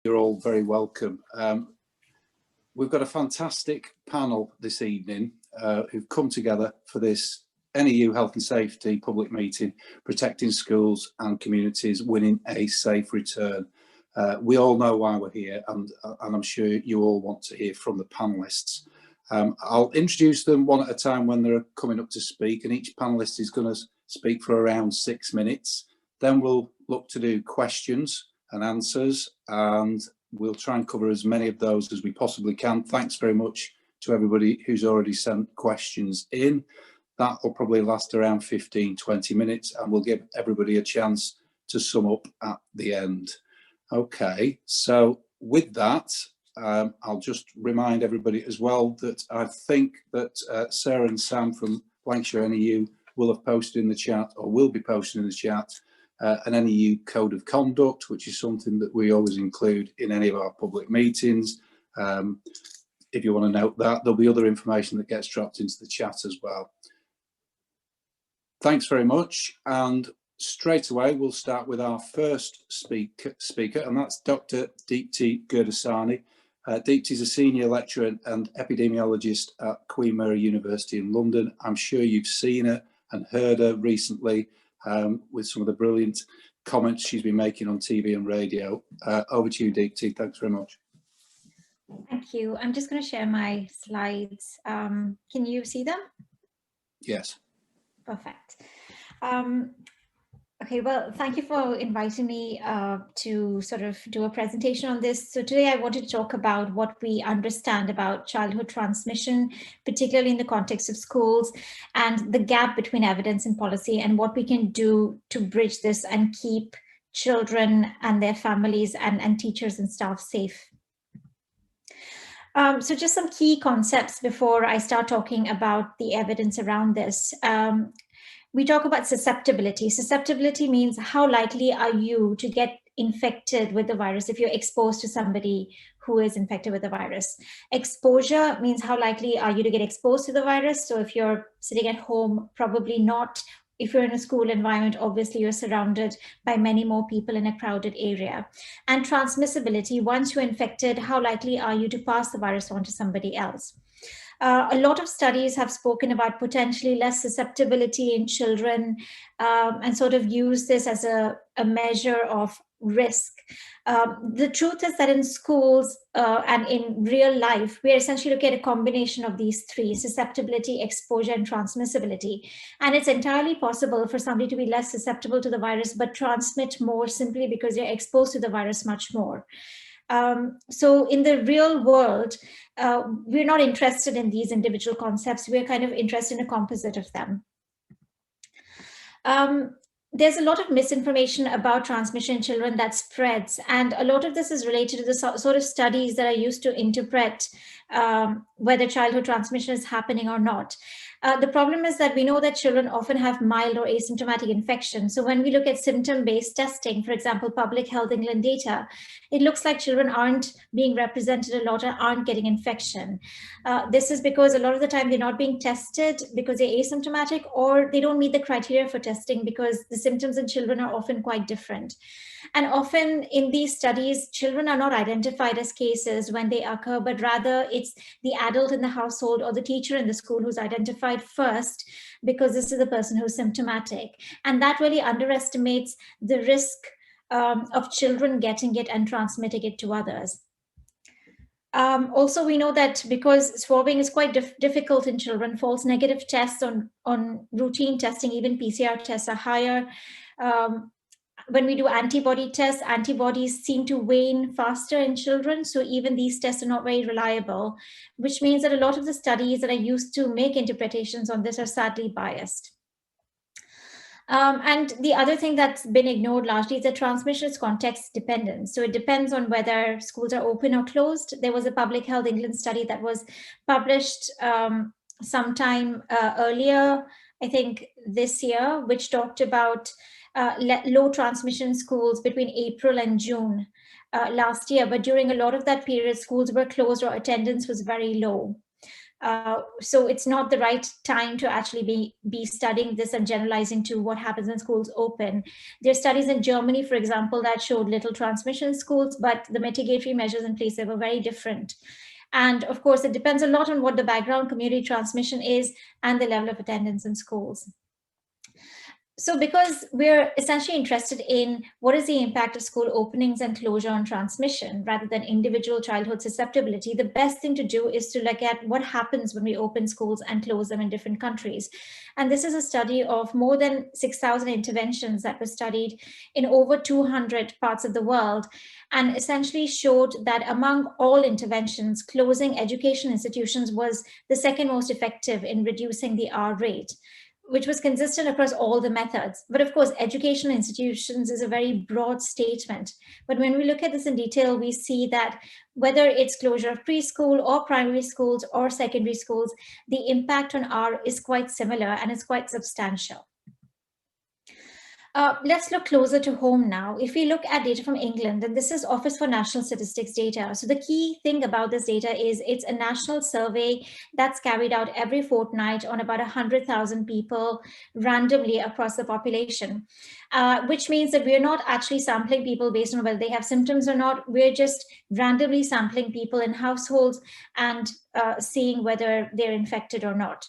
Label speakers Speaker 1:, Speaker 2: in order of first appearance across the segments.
Speaker 1: You're all very welcome. We've got a fantastic panel this evening who've come together for this NEU Health and Safety public meeting, protecting schools and communities, winning a safe return. We all know why we're here, and I'm sure you all want to hear from the panellists. I'll introduce them one at a time when they're coming up to speak, and each panellist is going to speak for around 6 minutes. Then we'll look to do questions and answers, and we'll try and cover as many of those as we possibly can. Thanks very much to everybody who's already sent questions in. That will probably last around 15-20 minutes, and we'll give everybody a chance to sum up at the end. Okay, so with that, I'll just remind everybody as well that I think that Sarah and Sam from Lancashire NEU will have posted in the chat, or will be posting in the chat, an NEU code of conduct, which is something that we always include in any of our public meetings. If you want to note that, there'll be other information that gets dropped into the chat as well. Thanks very much, and straight away we'll start with our first speaker, and that's Dr. Deepti Gurdasani. Deepti is a senior lecturer and epidemiologist at Queen Mary University in London. I'm sure you've seen her and heard her recently with some of the brilliant comments she's been making on TV and radio. Over to you, Deepti. Thanks very much.
Speaker 2: Thank you. I'm just going to share my slides. Can you see them?
Speaker 1: Yes.
Speaker 2: Perfect. Okay, well, thank you for inviting me to sort of do a presentation on this. So today I wanted to talk about what we understand about childhood transmission, particularly in the context of schools, and the gap between evidence and policy, and what we can do to bridge this and keep children and their families and teachers and staff safe. So just some key concepts before I start talking about the evidence around this. We talk about susceptibility. Susceptibility means how likely are you to get infected with the virus if you're exposed to somebody who is infected with the virus. Exposure means how likely are you to get exposed to the virus. So if you're sitting at home, probably not. If you're in a school environment, obviously you're surrounded by many more people in a crowded area. And transmissibility, once you're infected, how likely are you to pass the virus on to somebody else? A lot of studies have spoken about potentially less susceptibility in children and sort of use this as a measure of risk. The truth is that in schools and in real life, we are essentially looking at a combination of these three: susceptibility, exposure, and transmissibility. And it's entirely possible for somebody to be less susceptible to the virus, but transmit more simply because they're exposed to the virus much more. So in the real world, we're not interested in these individual concepts. We're kind of interested in a composite of them. There's a lot of misinformation about transmission in children that spreads, and a lot of this is related to the sort of studies that are used to interpret whether childhood transmission is happening or not. The problem is that we know that children often have mild or asymptomatic infection. So when we look at symptom-based testing, for example, Public Health England data, it looks like children aren't being represented a lot and aren't getting infection. This is because a lot of the time they're not being tested because they're asymptomatic, or they don't meet the criteria for testing because the symptoms in children are often quite different. And often in these studies, children are not identified as cases when they occur, but rather it's the adult in the household or the teacher in the school who's identified first, because this is the person who's symptomatic. And that really underestimates the risk of children getting it and transmitting it to others. Also, we know that because swabbing is quite difficult in children, false negative tests on routine testing, even PCR tests, are higher. When we do antibody tests, antibodies seem to wane faster in children. So even these tests are not very reliable, which means that a lot of the studies that are used to make interpretations on this are sadly biased. And the other thing that's been ignored largely is that transmission is context dependent. So it depends on whether schools are open or closed. There was a Public Health England study that was published sometime earlier, I think this year, which talked about low transmission schools between April and June last year. But during a lot of that period, schools were closed or attendance was very low. So it's not the right time to actually be studying this and generalizing to what happens when schools open. There are studies in Germany, for example, that showed little transmission in schools, but the mitigatory measures in place there were very different. And of course, it depends a lot on what the background community transmission is and the level of attendance in schools. So because we're essentially interested in what is the impact of school openings and closure on transmission rather than individual childhood susceptibility, the best thing to do is to look at what happens when we open schools and close them in different countries. And this is a study of more than 6,000 interventions that were studied in over 200 parts of the world, and essentially showed that among all interventions, closing education institutions was the second most effective in reducing the R rate, which was consistent across all the methods. But of course, educational institutions is a very broad statement. But when we look at this in detail, we see that whether it's closure of preschool or primary schools or secondary schools, the impact on R is quite similar and it's quite substantial. Let's look closer to home now. If we look at data from England, then this is Office for National Statistics data. So the key thing about this data is it's a national survey that's carried out every fortnight on about 100,000 people randomly across the population, which means that we're not actually sampling people based on whether they have symptoms or not. We're just randomly sampling people in households and seeing whether they're infected or not.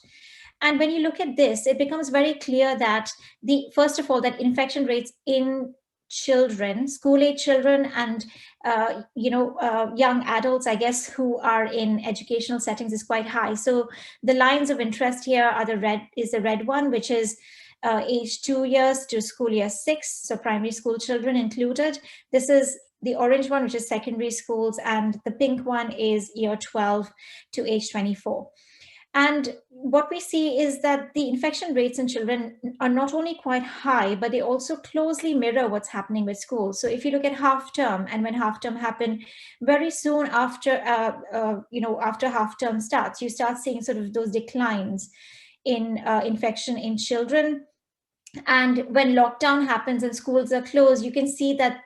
Speaker 2: And when you look at this, it becomes very clear that first of all, that infection rates in children, school-age children, and young adults, I guess, who are in educational settings is quite high. So the lines of interest here are the red one, which is age 2 years to school year 6, so primary school children included. This is the orange one, which is secondary schools, and the pink one is year 12 to age 24. And what we see is that the infection rates in children are not only quite high, but they also closely mirror what's happening with schools. So if you look at half term, and when half term happened, very soon after, after half term starts, you start seeing sort of those declines in infection in children. And when lockdown happens and schools are closed, you can see that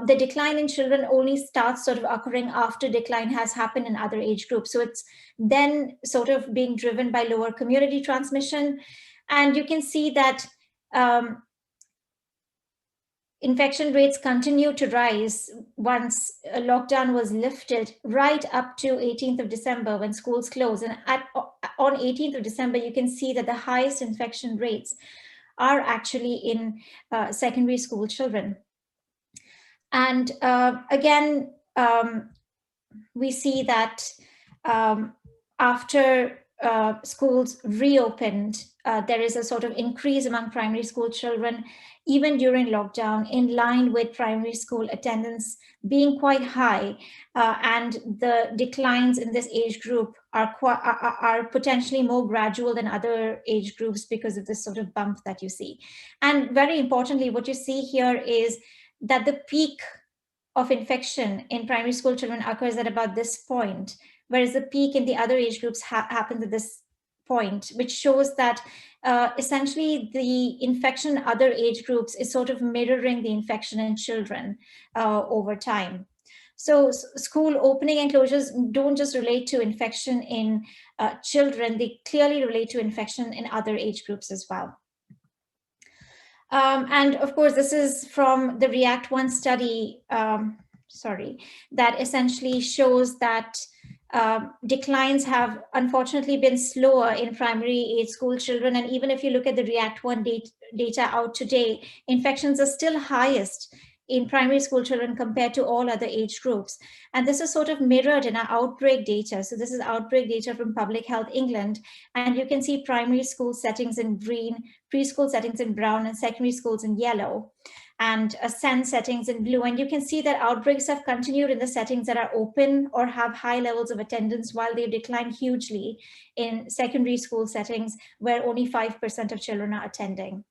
Speaker 2: the decline in children only starts sort of occurring after decline has happened in other age groups. So it's then sort of being driven by lower community transmission. And you can see that infection rates continue to rise once a lockdown was lifted right up to 18th of December when schools closed. And on 18th of December, you can see that the highest infection rates are actually in secondary school children. And again, we see that after schools reopened, there is a sort of increase among primary school children, even during lockdown, in line with primary school attendance being quite high. And the declines in this age group are potentially more gradual than other age groups because of this sort of bump that you see. And very importantly, what you see here is that the peak of infection in primary school children occurs at about this point, whereas the peak in the other age groups happens at this point, which shows that essentially the infection in other age groups is sort of mirroring the infection in children over time. So school opening and closures don't just relate to infection in children, they clearly relate to infection in other age groups as well. And of course, this is from the REACT-1 study, that essentially shows that declines have unfortunately been slower in primary age school children. And even if you look at the REACT-1 data out today, infections are still highest in primary school children compared to all other age groups. And this is sort of mirrored in our outbreak data. So this is outbreak data from Public Health England. And you can see primary school settings in green, preschool settings in brown, and secondary schools in yellow, and SEN settings in blue. And you can see that outbreaks have continued in the settings that are open or have high levels of attendance, while they've declined hugely in secondary school settings where only 5% of children are attending.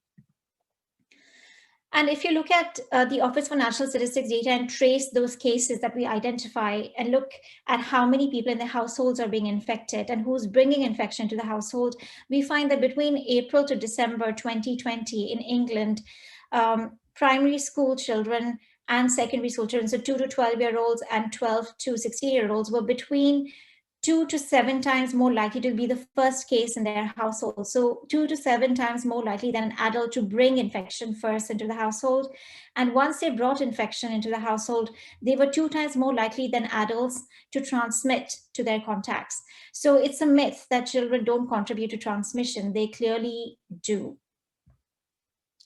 Speaker 2: And if you look at the Office for National Statistics data and trace those cases that we identify and look at how many people in the households are being infected and who's bringing infection to the household, we find that between April to December 2020 in England, primary school children and secondary school children, so 2 to 12-year-olds and 12 to 16-year-olds, were between 2 to 7 times more likely to be the first case in their household. So 2 to 7 times more likely than an adult to bring infection first into the household. And once they brought infection into the household, they were 2 times more likely than adults to transmit to their contacts. So it's a myth that children don't contribute to transmission. They clearly do.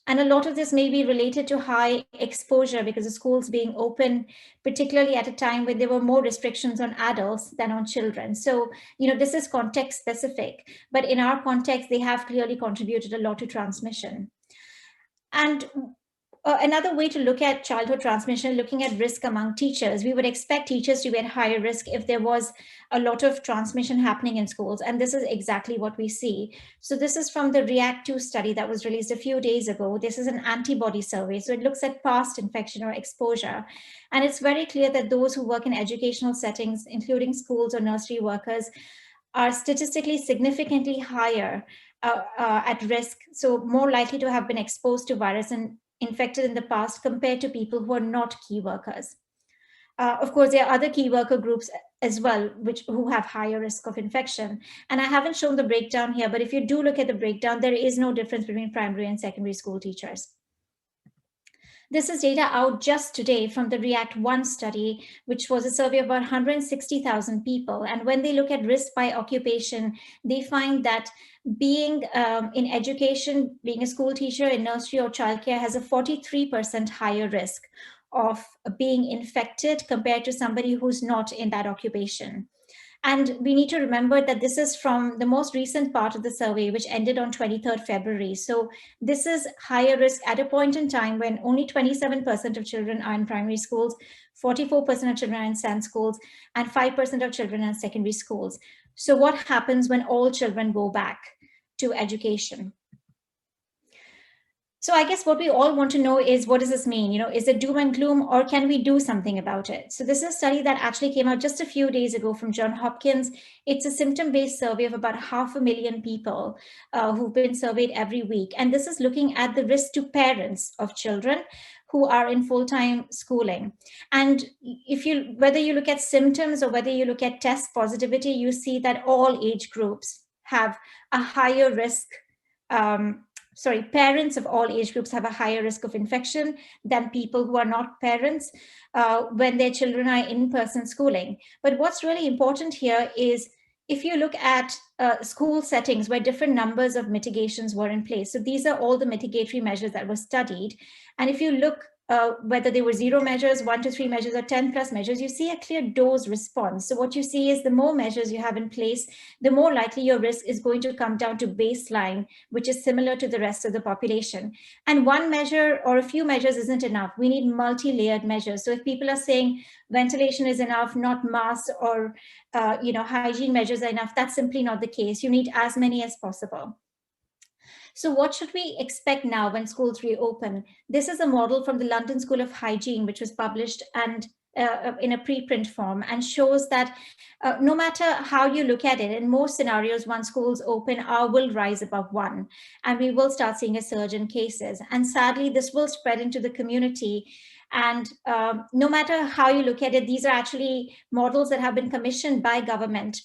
Speaker 2: And a lot of this may be related to high exposure because the schools being open, particularly at a time when there were more restrictions on adults than on children. So, this is context specific, but in our context, they have clearly contributed a lot to transmission. And another way to look at childhood transmission, looking at risk among teachers. We would expect teachers to be at higher risk if there was a lot of transmission happening in schools. And this is exactly what we see. So this is from the REACT2 study that was released a few days ago. This is an antibody survey. So it looks at past infection or exposure. And it's very clear that those who work in educational settings, including schools or nursery workers, are statistically significantly higher at risk, so more likely to have been exposed to virus and infected in the past compared to people who are not key workers. Of course, there are other key worker groups as well, who have higher risk of infection. And I haven't shown the breakdown here, but if you do look at the breakdown, there is no difference between primary and secondary school teachers. This is data out just today from the REACT1 study, which was a survey of about 160,000 people. And when they look at risk by occupation, they find that being in education, being a school teacher in nursery or childcare has a 43% higher risk of being infected compared to somebody who's not in that occupation. And we need to remember that this is from the most recent part of the survey, which ended on 23rd February. So this is higher risk at a point in time when only 27% of children are in primary schools, 44% of children are in SEND schools, and 5% of children are in secondary schools. So what happens when all children go back to education? So I guess what we all want to know is, what does this mean? Is it doom and gloom, or can we do something about it? So this is a study that actually came out just a few days ago from Johns Hopkins. It's a symptom-based survey of about 500,000 people who've been surveyed every week. And this is looking at the risk to parents of children who are in full-time schooling. And whether you look at symptoms or whether you look at test positivity, you see that all age groups have a higher risk. Parents of all age groups have a higher risk of infection than people who are not parents when their children are in-person schooling. But what's really important here is if you look at school settings where different numbers of mitigations were in place. So these are all the mitigatory measures that were studied. And if you look whether they were 0 measures, 1 to 3 measures, or 10 plus measures, you see a clear dose response. So what you see is the more measures you have in place, the more likely your risk is going to come down to baseline, which is similar to the rest of the population. And one measure or a few measures isn't enough. We need multi-layered measures. So if people are saying ventilation is enough, not masks or hygiene measures are enough, that's simply not the case. You need as many as possible. So what should we expect now when schools reopen? This is a model from the London School of Hygiene, which was published and in a preprint form, and shows that no matter how you look at it, in most scenarios, once schools open, R will rise above 1, and we will start seeing a surge in cases. And sadly, this will spread into the community. And no matter how you look at it, these are actually models that have been commissioned by government.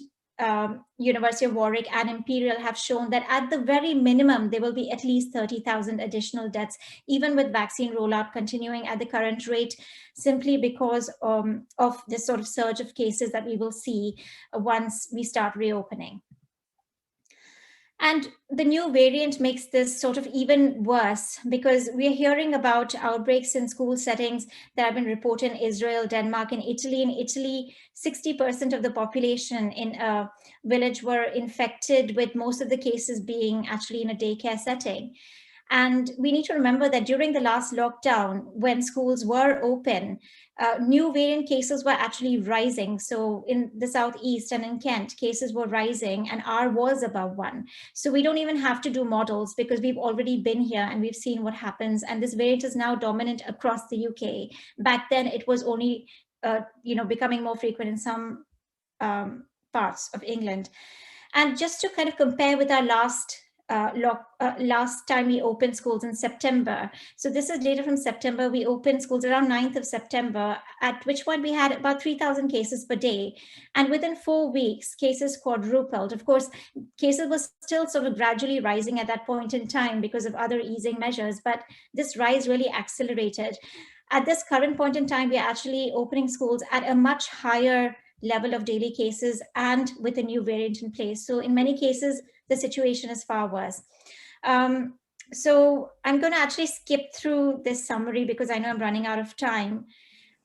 Speaker 2: University of Warwick and Imperial have shown that at the very minimum, there will be at least 30,000 additional deaths, even with vaccine rollout continuing at the current rate, simply because of this sort of surge of cases that we will see once we start reopening. And the new variant makes this sort of even worse, because we're hearing about outbreaks in school settings that have been reported in Israel, Denmark, and Italy. In Italy, 60% of the population in a village were infected, with most of the cases being actually in a daycare setting. And we need to remember that during the last lockdown, when schools were open, new variant cases were actually rising. So in the Southeast and in Kent, cases were rising and R was above 1. So we don't even have to do models, because we've already been here and we've seen what happens. And this variant is now dominant across the UK. Back then, it was only becoming more frequent in some parts of England. And just to kind of compare with our last last time we opened schools in September. So this is data from September. We opened schools around 9th of September, at which point we had about 3,000 cases per day. And within 4 weeks, cases quadrupled. Of course, cases were still sort of gradually rising at that point in time because of other easing measures, but this rise really accelerated. At this current point in time, we are actually opening schools at a much higher level of daily cases and with a new variant in place. So in many cases, the situation is far worse. So I'm going to actually skip through this summary because I know I'm running out of time.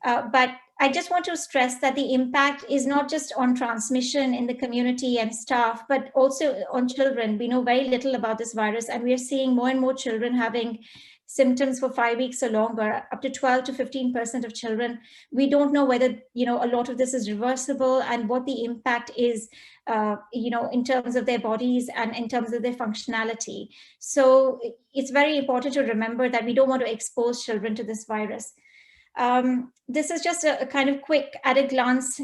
Speaker 2: But I just want to stress that the impact is not just on transmission in the community and staff, but also on children. We know very little about this virus, and we are seeing more and more children having symptoms for 5 weeks or longer, up to 12 to 15% of children. We don't know whether, a lot of this is reversible and what the impact is, in terms of their bodies and in terms of their functionality. So it's very important to remember that we don't want to expose children to this virus. This is just a kind of quick at a glance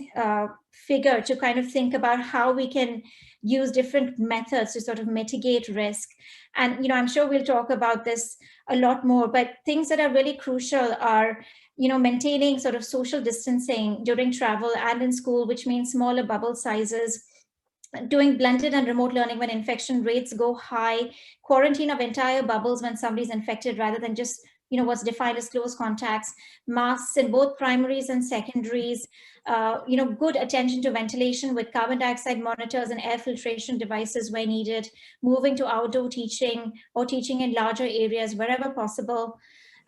Speaker 2: figure to kind of think about how we can use different methods to sort of mitigate risk. And, I'm sure we'll talk about this a lot more, but things that are really crucial are, maintaining sort of social distancing during travel and in school, which means smaller bubble sizes, doing blended and remote learning when infection rates go high, quarantine of entire bubbles when somebody's infected rather than just what's defined as close contacts, masks in both primaries and secondaries, good attention to ventilation with carbon dioxide monitors and air filtration devices where needed, moving to outdoor teaching or teaching in larger areas wherever possible.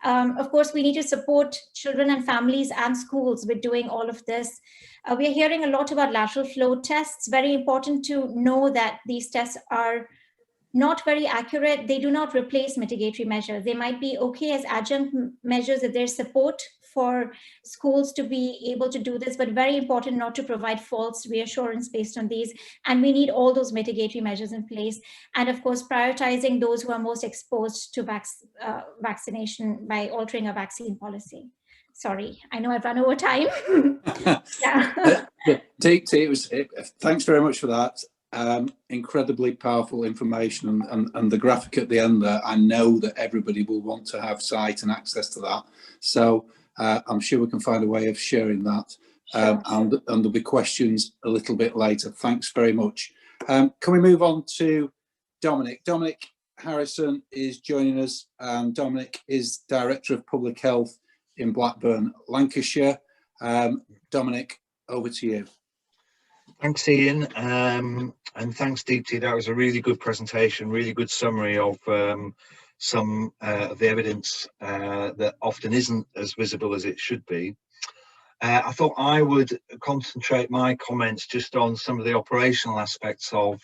Speaker 2: Of course, we need to support children and families and schools with doing all of this. We are hearing a lot about lateral flow tests. Very important to know that these tests are not very accurate. They do not replace mitigatory measures. They might be okay as adjunct measures if there's support for schools to be able to do this, but very important not to provide false reassurance based on these. And we need all those mitigatory measures in place. And of course, prioritizing those who are most exposed to vaccination by altering a vaccine policy. Sorry, I know I've run over time. Yeah.
Speaker 1: Thanks very much for that. Incredibly powerful information, and the graphic at the end there, I know that everybody will want to have sight and access to that. So I'm sure we can find a way of sharing that.
Speaker 2: Sure.
Speaker 1: And there'll be questions a little bit later. Thanks very much. Can we move on to Dominic? Dominic Harrison is joining us. Dominic is Director of Public Health in Blackburn, Lancashire. Dominic, over to you.
Speaker 3: Thanks, Ian, and thanks, Deepti. That was a really good presentation, really good summary of some of the evidence that often isn't as visible as it should be. I thought I would concentrate my comments just on some of the operational aspects of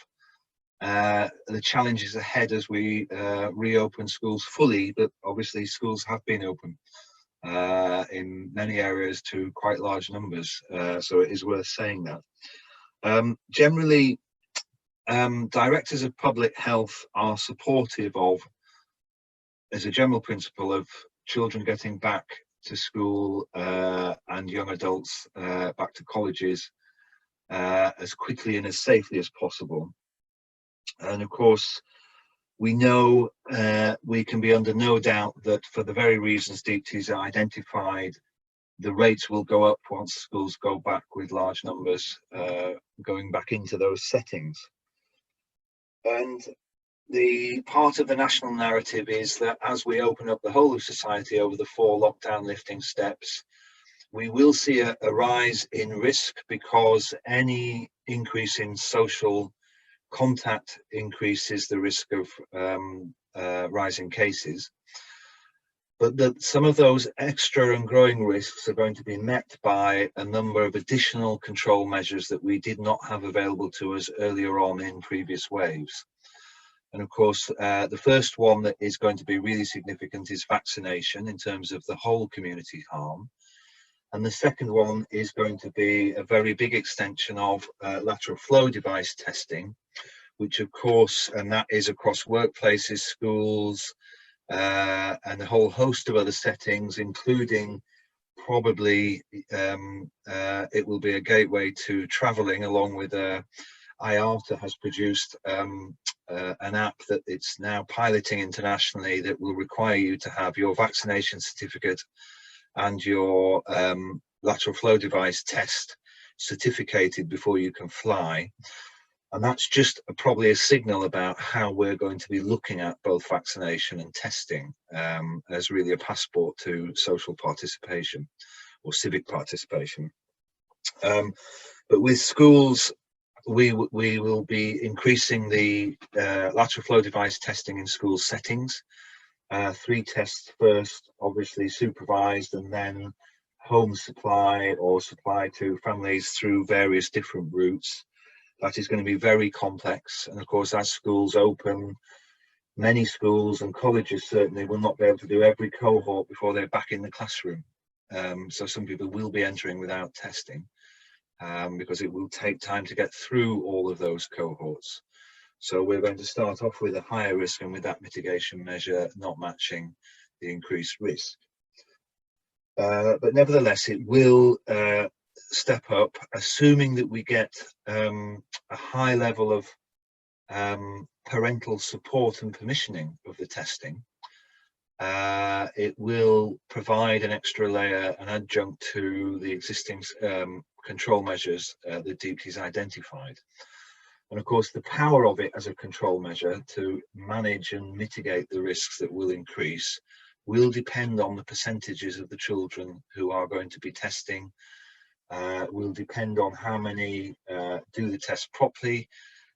Speaker 3: the challenges ahead as we reopen schools fully, but obviously schools have been open in many areas to quite large numbers, so it is worth saying that. Generally, directors of public health are supportive of, as a general principle, of children getting back to school and young adults back to colleges as quickly and as safely as possible. And of course, we know we can be under no doubt that for the very reasons Deepti's identified, the rates will go up once schools go back with large numbers going back into those settings. And the part of the national narrative is that as we open up the whole of society over the 4 lockdown lifting steps, we will see a rise in risk because any increase in social contact increases the risk of rising cases. But that some of those extra and growing risks are going to be met by a number of additional control measures that we did not have available to us earlier on in previous waves. And of course, the first one that is going to be really significant is vaccination in terms of the whole community harm. And the second one is going to be a very big extension of lateral flow device testing, which of course, and that is across workplaces, schools, and a whole host of other settings, including probably it will be a gateway to travelling, along with a IATA has produced an app that it's now piloting internationally that will require you to have your vaccination certificate and your lateral flow device test certificated before you can fly. And that's just probably a signal about how we're going to be looking at both vaccination and testing as really a passport to social participation or civic participation. But with schools, we will be increasing the lateral flow device testing in school settings. 3 tests first, obviously supervised, and then home supply or supply to families through various different routes. That is going to be very complex. And of course, as schools open, many schools and colleges certainly will not be able to do every cohort before they're back in the classroom. So some people will be entering without testing because it will take time to get through all of those cohorts. So we're going to start off with a higher risk, and with that mitigation measure not matching the increased risk. But nevertheless, it will step up, assuming that we get a high level of parental support and permissioning of the testing. It will provide an extra layer, an adjunct to the existing control measures that Deepti's identified. And of course, the power of it as a control measure to manage and mitigate the risks that will increase will depend on the percentages of the children who are going to be testing, will depend on how many do the test properly,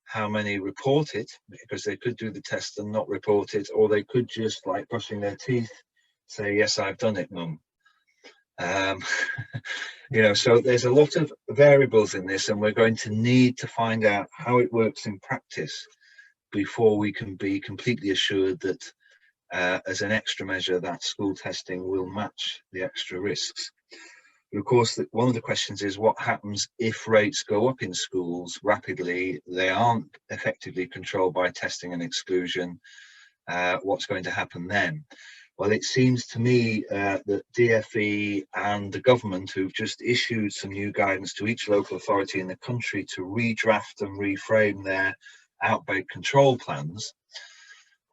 Speaker 3: how many report it, because they could do the test and not report it, or they could just, like brushing their teeth, say, yes, I've done it, mum. You know, so there's a lot of variables in this, and we're going to need to find out how it works in practice before we can be completely assured that as an extra measure that school testing will match the extra risks. But of course, one of the questions is what happens if rates go up in schools rapidly? They aren't effectively controlled by testing and exclusion. What's going to happen then? Well, it seems to me that DFE and the government, who've just issued some new guidance to each local authority in the country to redraft and reframe their outbreak control plans,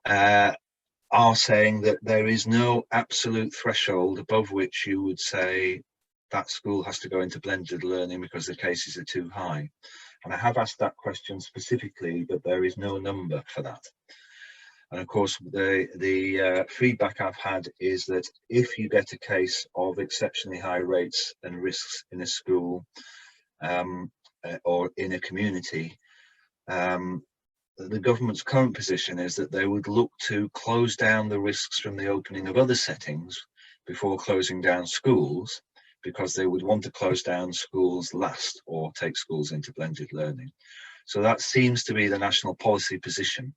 Speaker 3: are saying that there is no absolute threshold above which you would say that school has to go into blended learning because the cases are too high. And I have asked that question specifically, but there is no number for that. And of course, the feedback I've had is that if you get a case of exceptionally high rates and risks in a school or in a community, the government's current position is that they would look to close down the risks from the opening of other settings before closing down schools, because they would want to close down schools last or take schools into blended learning. So that seems to be the national policy position.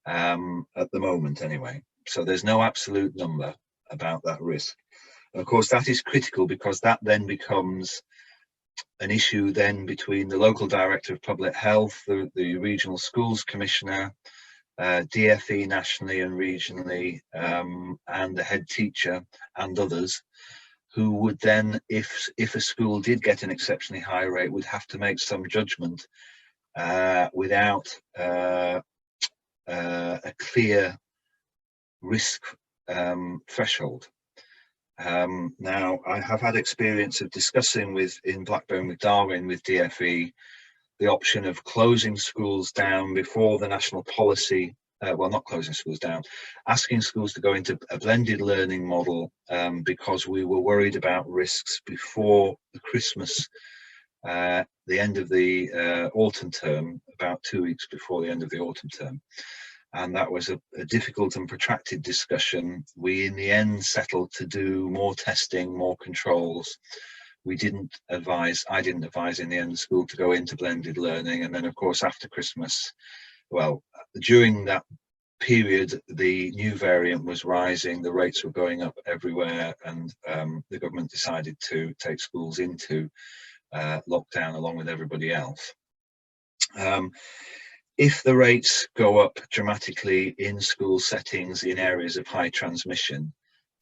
Speaker 3: At the moment anyway. So there's no absolute number about that risk. And of course, that is critical because that then becomes an issue then between the local director of public health, the regional schools commissioner, DFE nationally and regionally, and the head teacher and others, who would then, if a school did get an exceptionally high rate, would have to make some judgment without a clear risk threshold. Now, I have had experience of discussing in Blackburn with Darwin with DFE the option of closing schools down before the national policy, well, not closing schools down, asking schools to go into a blended learning model because we were worried about risks before the Christmas, the end of the autumn term, about 2 weeks before the end of the autumn term. And that was a difficult and protracted discussion. We in the end settled to do more testing, more controls. I didn't advise in the end the school to go into blended learning. And then of course after Christmas, well, during that period the new variant was rising, the rates were going up everywhere, and the government decided to take schools into lockdown along with everybody else. If the rates go up dramatically in school settings in areas of high transmission,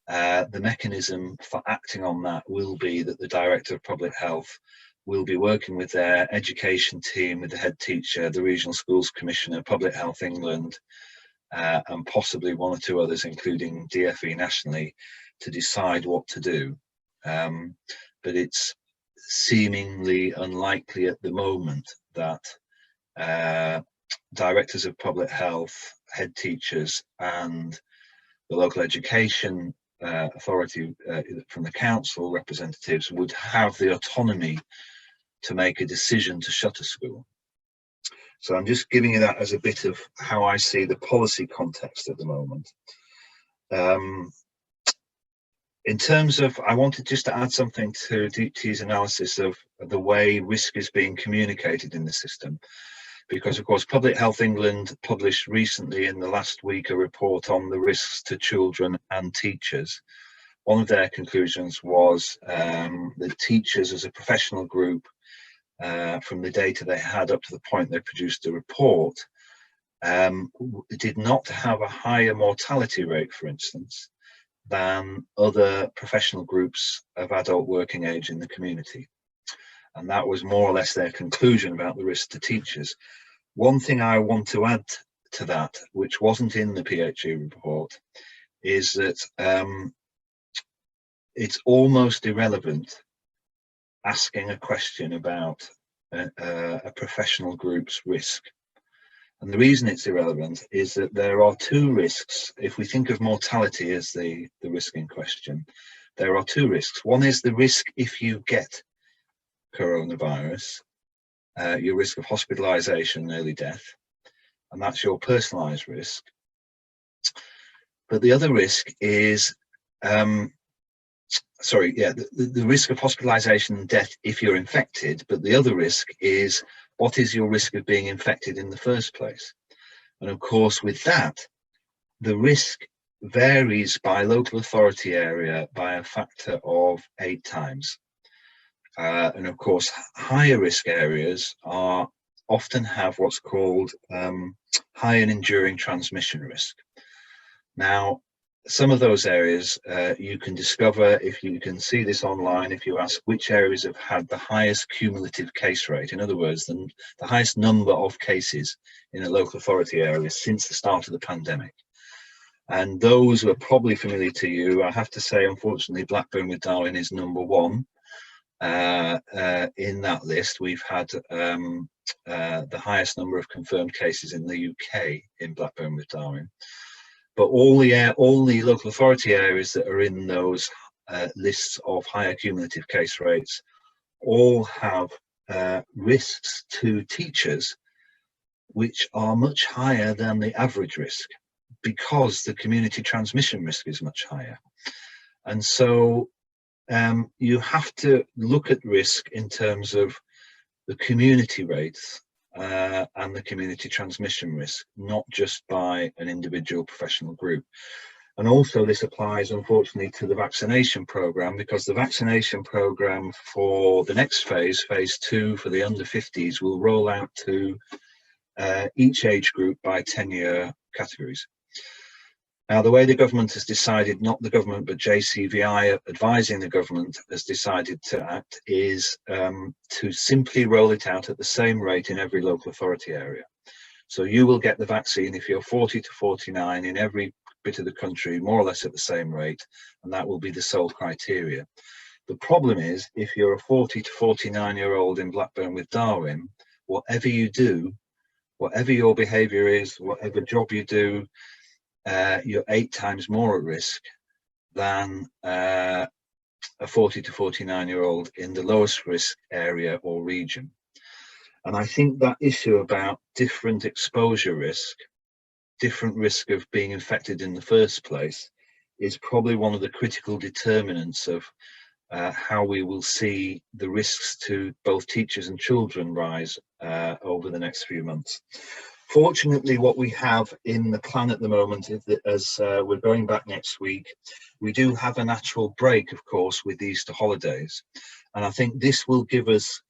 Speaker 3: the mechanism for acting on that will be that the Director of Public Health will be working with their education team, with the head teacher, the Regional Schools Commissioner, Public Health England, and possibly one or two others, including DFE nationally, to decide what to do. But it's seemingly unlikely at the moment that directors of public health, head teachers, and the local education authority from the council representatives would have the autonomy to make a decision to shut a school. So I'm just giving you that as a bit of how I see the policy context at the moment. In terms of, I wanted just to add something to Deepti's analysis of the way risk is being communicated in the system, because of course Public Health England published recently in the last week a report on the risks to children and teachers. One of their conclusions was that teachers as a professional group, from the data they had up to the point they produced a report, did not have a higher mortality rate, for instance, than other professional groups of adult working age in the community. And that was more or less their conclusion about the risk to teachers. One thing I want to add to that, which wasn't in the PHE report, is that it's almost irrelevant asking a question about a professional group's risk. And the reason it's irrelevant is that there are two risks. If we think of mortality as the risk in question, there are two risks. One is the risk if you get coronavirus, your risk of hospitalisation and early death, and that's your personalised risk. But the other risk is, the risk of hospitalisation and death if you're infected, but the other risk is, what is your risk of being infected in the first place? And of course, with that, the risk varies by local authority area by a factor of 8 times. And of course, higher risk areas often have what's called high and enduring transmission risk. Now, some of those areas you can discover, if you can see this online, if you ask which areas have had the highest cumulative case rate, in other words, the highest number of cases in a local authority area since the start of the pandemic. And those who are probably familiar to you, I have to say, unfortunately, Blackburn with Darwen is number 1 in that list. We've had the highest number of confirmed cases in the UK in Blackburn with Darwen. But all the local authority areas that are in those lists of higher cumulative case rates all have risks to teachers which are much higher than the average risk, because the community transmission risk is much higher. And so you have to look at risk in terms of the community rates and the community transmission risk, not just by an individual professional group. And also this applies, unfortunately, to the vaccination programme, because the vaccination programme for the next phase, phase 2 for the under 50s, will roll out to each age group by 10-year categories. Now, the way the government has decided, not the government, but JCVI advising the government has decided to act, is to simply roll it out at the same rate in every local authority area. So you will get the vaccine if you're 40 to 49 in every bit of the country, more or less at the same rate, and that will be the sole criteria. The problem is, if you're a 40 to 49-year-old in Blackburn with Darwen, whatever you do, whatever your behaviour is, whatever job you do, you're 8 times more at risk than a 40 to 49-year-old in the lowest risk area or region. And I think that issue about different exposure risk, different risk of being infected in the first place, is probably one of the critical determinants of how we will see the risks to both teachers and children rise over the next few months. Fortunately, what we have in the plan at the moment is that, as we're going back next week, we do have a natural break, of course, with the Easter holidays. And I think this will give us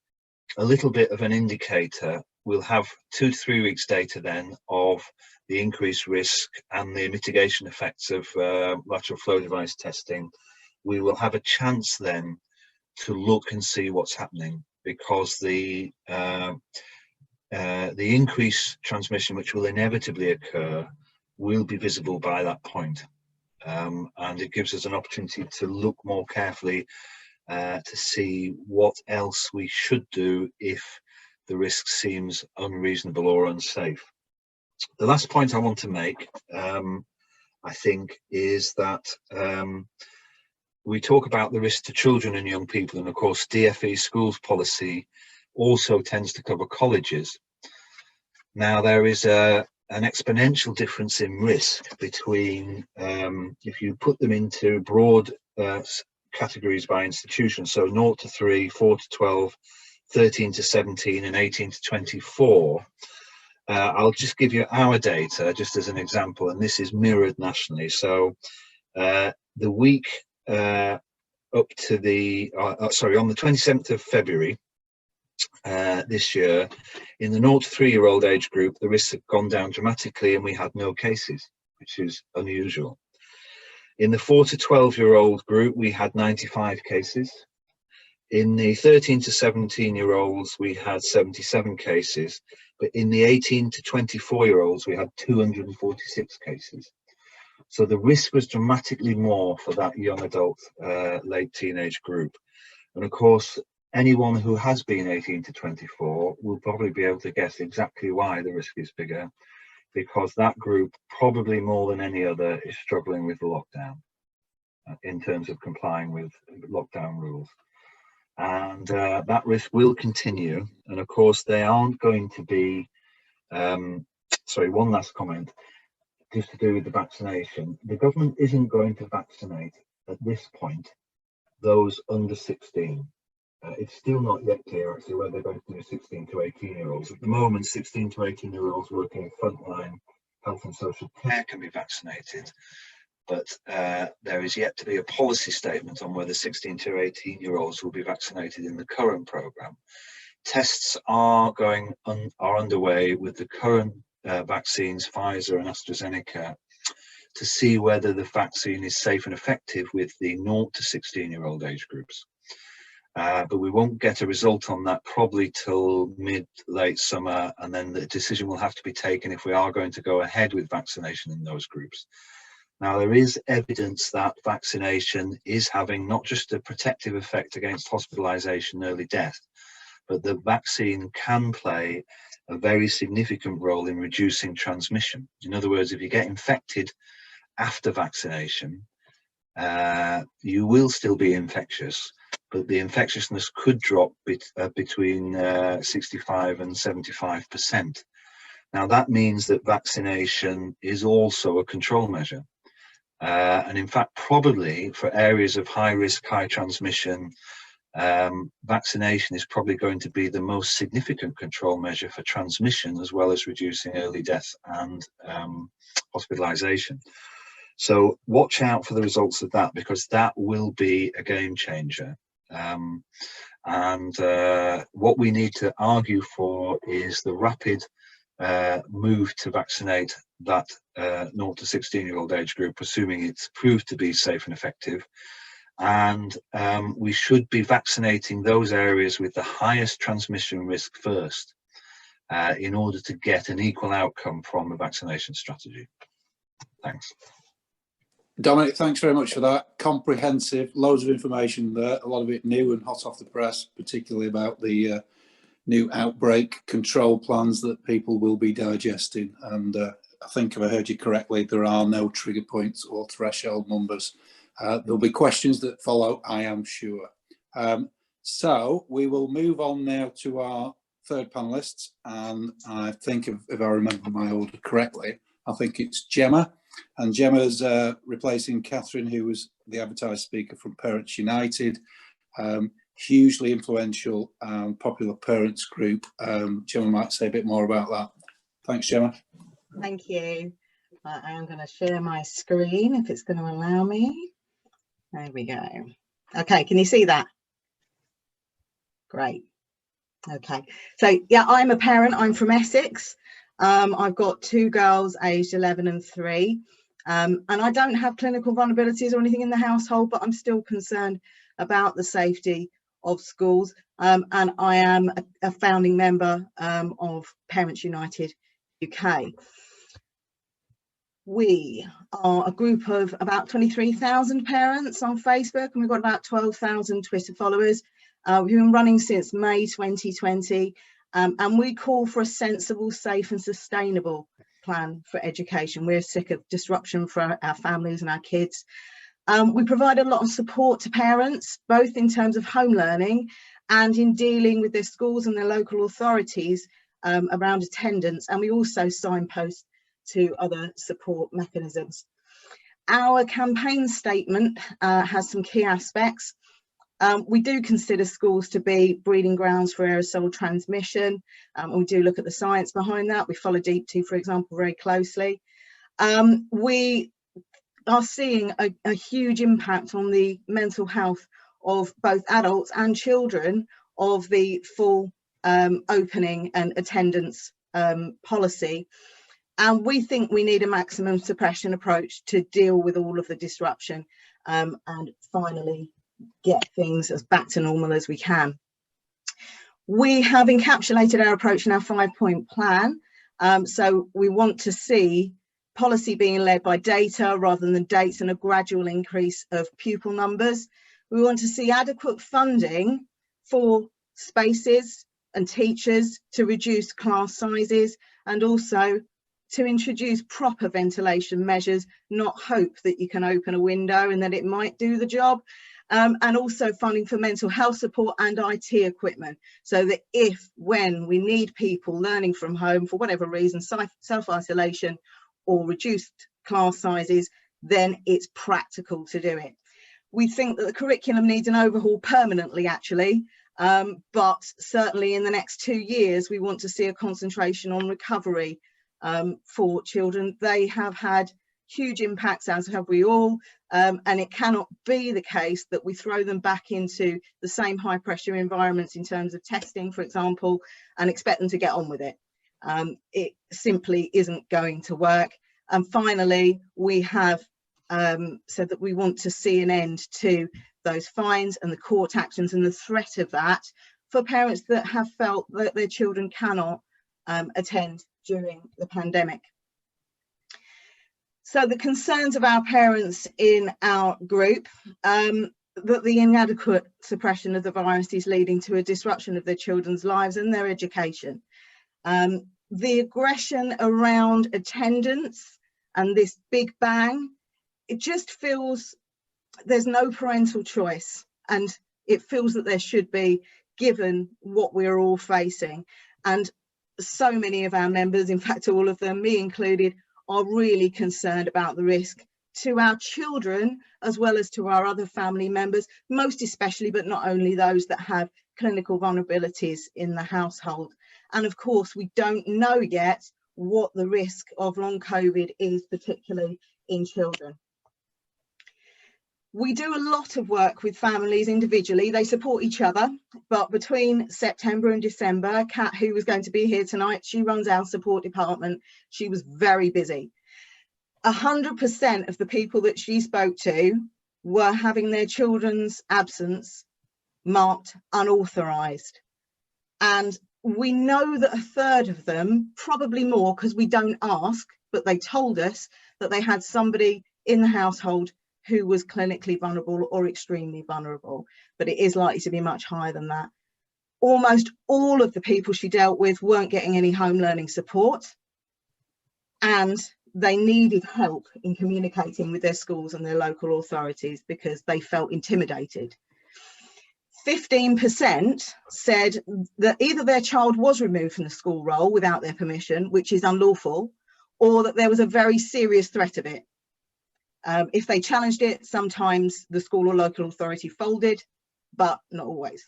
Speaker 3: a little bit of an indicator. We'll have 2 to 3 weeks data then of the increased risk and the mitigation effects of lateral flow device testing. We will have a chance then to look and see what's happening. because the increased transmission, which will inevitably occur, will be visible by that point. And it gives us an opportunity to look more carefully to see what else we should do if the risk seems unreasonable or unsafe. The last point I want to make, I think, is that we talk about the risk to children and young people, and of course DfE schools policy also tends to cover colleges. Now there is an exponential difference in risk between, if you put them into broad categories by institution, so 0 to 3, 4 to 12, 13 to 17 and 18 to 24. I'll just give you our data just as an example, and this is mirrored nationally. So the week up to the, on the 27th of February this year, in the 0 to 3-year-old age group, the risks have gone down dramatically and we had no cases, which is unusual. In the 4 to 12-year-old group, we had 95 cases. In the 13 to 17-year-olds, we had 77 cases, but in the 18 to 24-year-olds, we had 246 cases. So the risk was dramatically more for that young adult, late teenage group. And of course, anyone who has been 18 to 24 will probably be able to guess exactly why the risk is bigger, because that group, probably more than any other, is struggling with the lockdown in terms of complying with lockdown rules. And that risk will continue. And of course, they aren't going to be, sorry, one last comment, just to do with the vaccination. The government isn't going to vaccinate at this point those under 16. It's still not yet clear actually whether they're going to do 16 to 18-year-olds. At the moment, 16 to 18-year-olds working in frontline health and social care can be vaccinated. But there is yet to be a policy statement on whether 16 to 18-year-olds will be vaccinated in the current programme. Tests are underway with the current vaccines, Pfizer and AstraZeneca, to see whether the vaccine is safe and effective with the 0 to 16-year-old age groups. But we won't get a result on that probably till late summer, and then the decision will have to be taken if we are going to go ahead with vaccination in those groups. Now, there is evidence that vaccination is having not just a protective effect against hospitalisation and early death, but the vaccine can play a very significant role in reducing transmission. In other words, if you get infected after vaccination, you will still be infectious, but the infectiousness could drop between 65 and 75%. Now, that means that vaccination is also a control measure. And in fact, probably for areas of high risk, high transmission, vaccination is probably going to be the most significant control measure for transmission, as well as reducing early death and hospitalisation. So watch out for the results of that, because that will be a game changer. What we need to argue for is the rapid move to vaccinate that 0 to 16-year-old age group, assuming it's proved to be safe and effective. And we should be vaccinating those areas with the highest transmission risk first, in order to get an equal outcome from the vaccination strategy. Thanks.
Speaker 1: Dominic, thanks very much for that. Comprehensive, loads of information there, a lot of it new and hot off the press, particularly about the new outbreak control plans that people will be digesting. And I think if I heard you correctly, there are no trigger points or threshold numbers. There'll be questions that follow, I am sure. So we will move on now to our third panelists. And I think if I remember my order correctly, I think it's Gemma. And Gemma's replacing Catherine, who was the advertised speaker from Parents United, hugely influential and popular parents group. Gemma might say a bit more about that. Thanks, Gemma.
Speaker 4: Thank you. I am going to share my screen if it's going to allow me. There we go. Okay, can you see that? Great. Okay, so yeah, I'm a parent. I'm from Essex. I've got 2 girls aged 11 and 3, and I don't have clinical vulnerabilities or anything in the household, but I'm still concerned about the safety of schools, and I am a founding member of Parents United UK. We are a group of about 23,000 parents on Facebook, and we've got about 12,000 Twitter followers. We've been running since May 2020, and we call for a sensible, safe and sustainable plan for education. We're sick of disruption for our families and our kids. We provide a lot of support to parents, both in terms of home learning and in dealing with their schools and their local authorities around attendance, and we also signpost to other support mechanisms. Our campaign statement has some key aspects. We do consider schools to be breeding grounds for aerosol transmission, and we do look at the science behind that. We follow Deep 2, for example, very closely. We are seeing a huge impact on the mental health of both adults and children of the full opening and attendance policy. And we think we need a maximum suppression approach to deal with all of the disruption and finally get things as back to normal as we can. We have encapsulated our approach in our 5-point plan. So we want to see policy being led by data rather than dates, and a gradual increase of pupil numbers. We want to see adequate funding for spaces and teachers to reduce class sizes, and also to introduce proper ventilation measures, not hope that you can open a window and that it might do the job. And also funding for mental health support and IT equipment, so that when we need people learning from home for whatever reason, self-isolation or reduced class sizes, then it's practical to do it. We think that the curriculum needs an overhaul permanently, actually, but certainly in the next 2 years, we want to see a concentration on recovery for children. They have had huge impacts, as have we all, and it cannot be the case that we throw them back into the same high pressure environments in terms of testing, for example, and expect them to get on with it. It simply isn't going to work. And finally, we have said that we want to see an end to those fines and the court actions and the threat of that for parents that have felt that their children cannot attend during the pandemic. So the concerns of our parents in our group, that the inadequate suppression of the virus is leading to a disruption of their children's lives and their education. The aggression around attendance and this big bang, it just feels there's no parental choice, and it feels that there should be, given what we're all facing. And so many of our members, in fact all of them, me included, are really concerned about the risk to our children as well as to our other family members, most especially, but not only, those that have clinical vulnerabilities in the household. And of course, we don't know yet what the risk of long COVID is, particularly in children. We do a lot of work with families individually. They support each other, but between September and December, Kat, who was going to be here tonight, she runs our support department. She was very busy. 100% of the people that she spoke to were having their children's absence marked unauthorised. And we know that a third of them, probably more because we don't ask, but they told us that they had somebody in the household who was clinically vulnerable or extremely vulnerable, but it is likely to be much higher than that. Almost all of the people she dealt with weren't getting any home learning support, and they needed help in communicating with their schools and their local authorities because they felt intimidated. 15% said that either their child was removed from the school roll without their permission, which is unlawful, or that there was a very serious threat of it. If they challenged it, sometimes the school or local authority folded, but not always.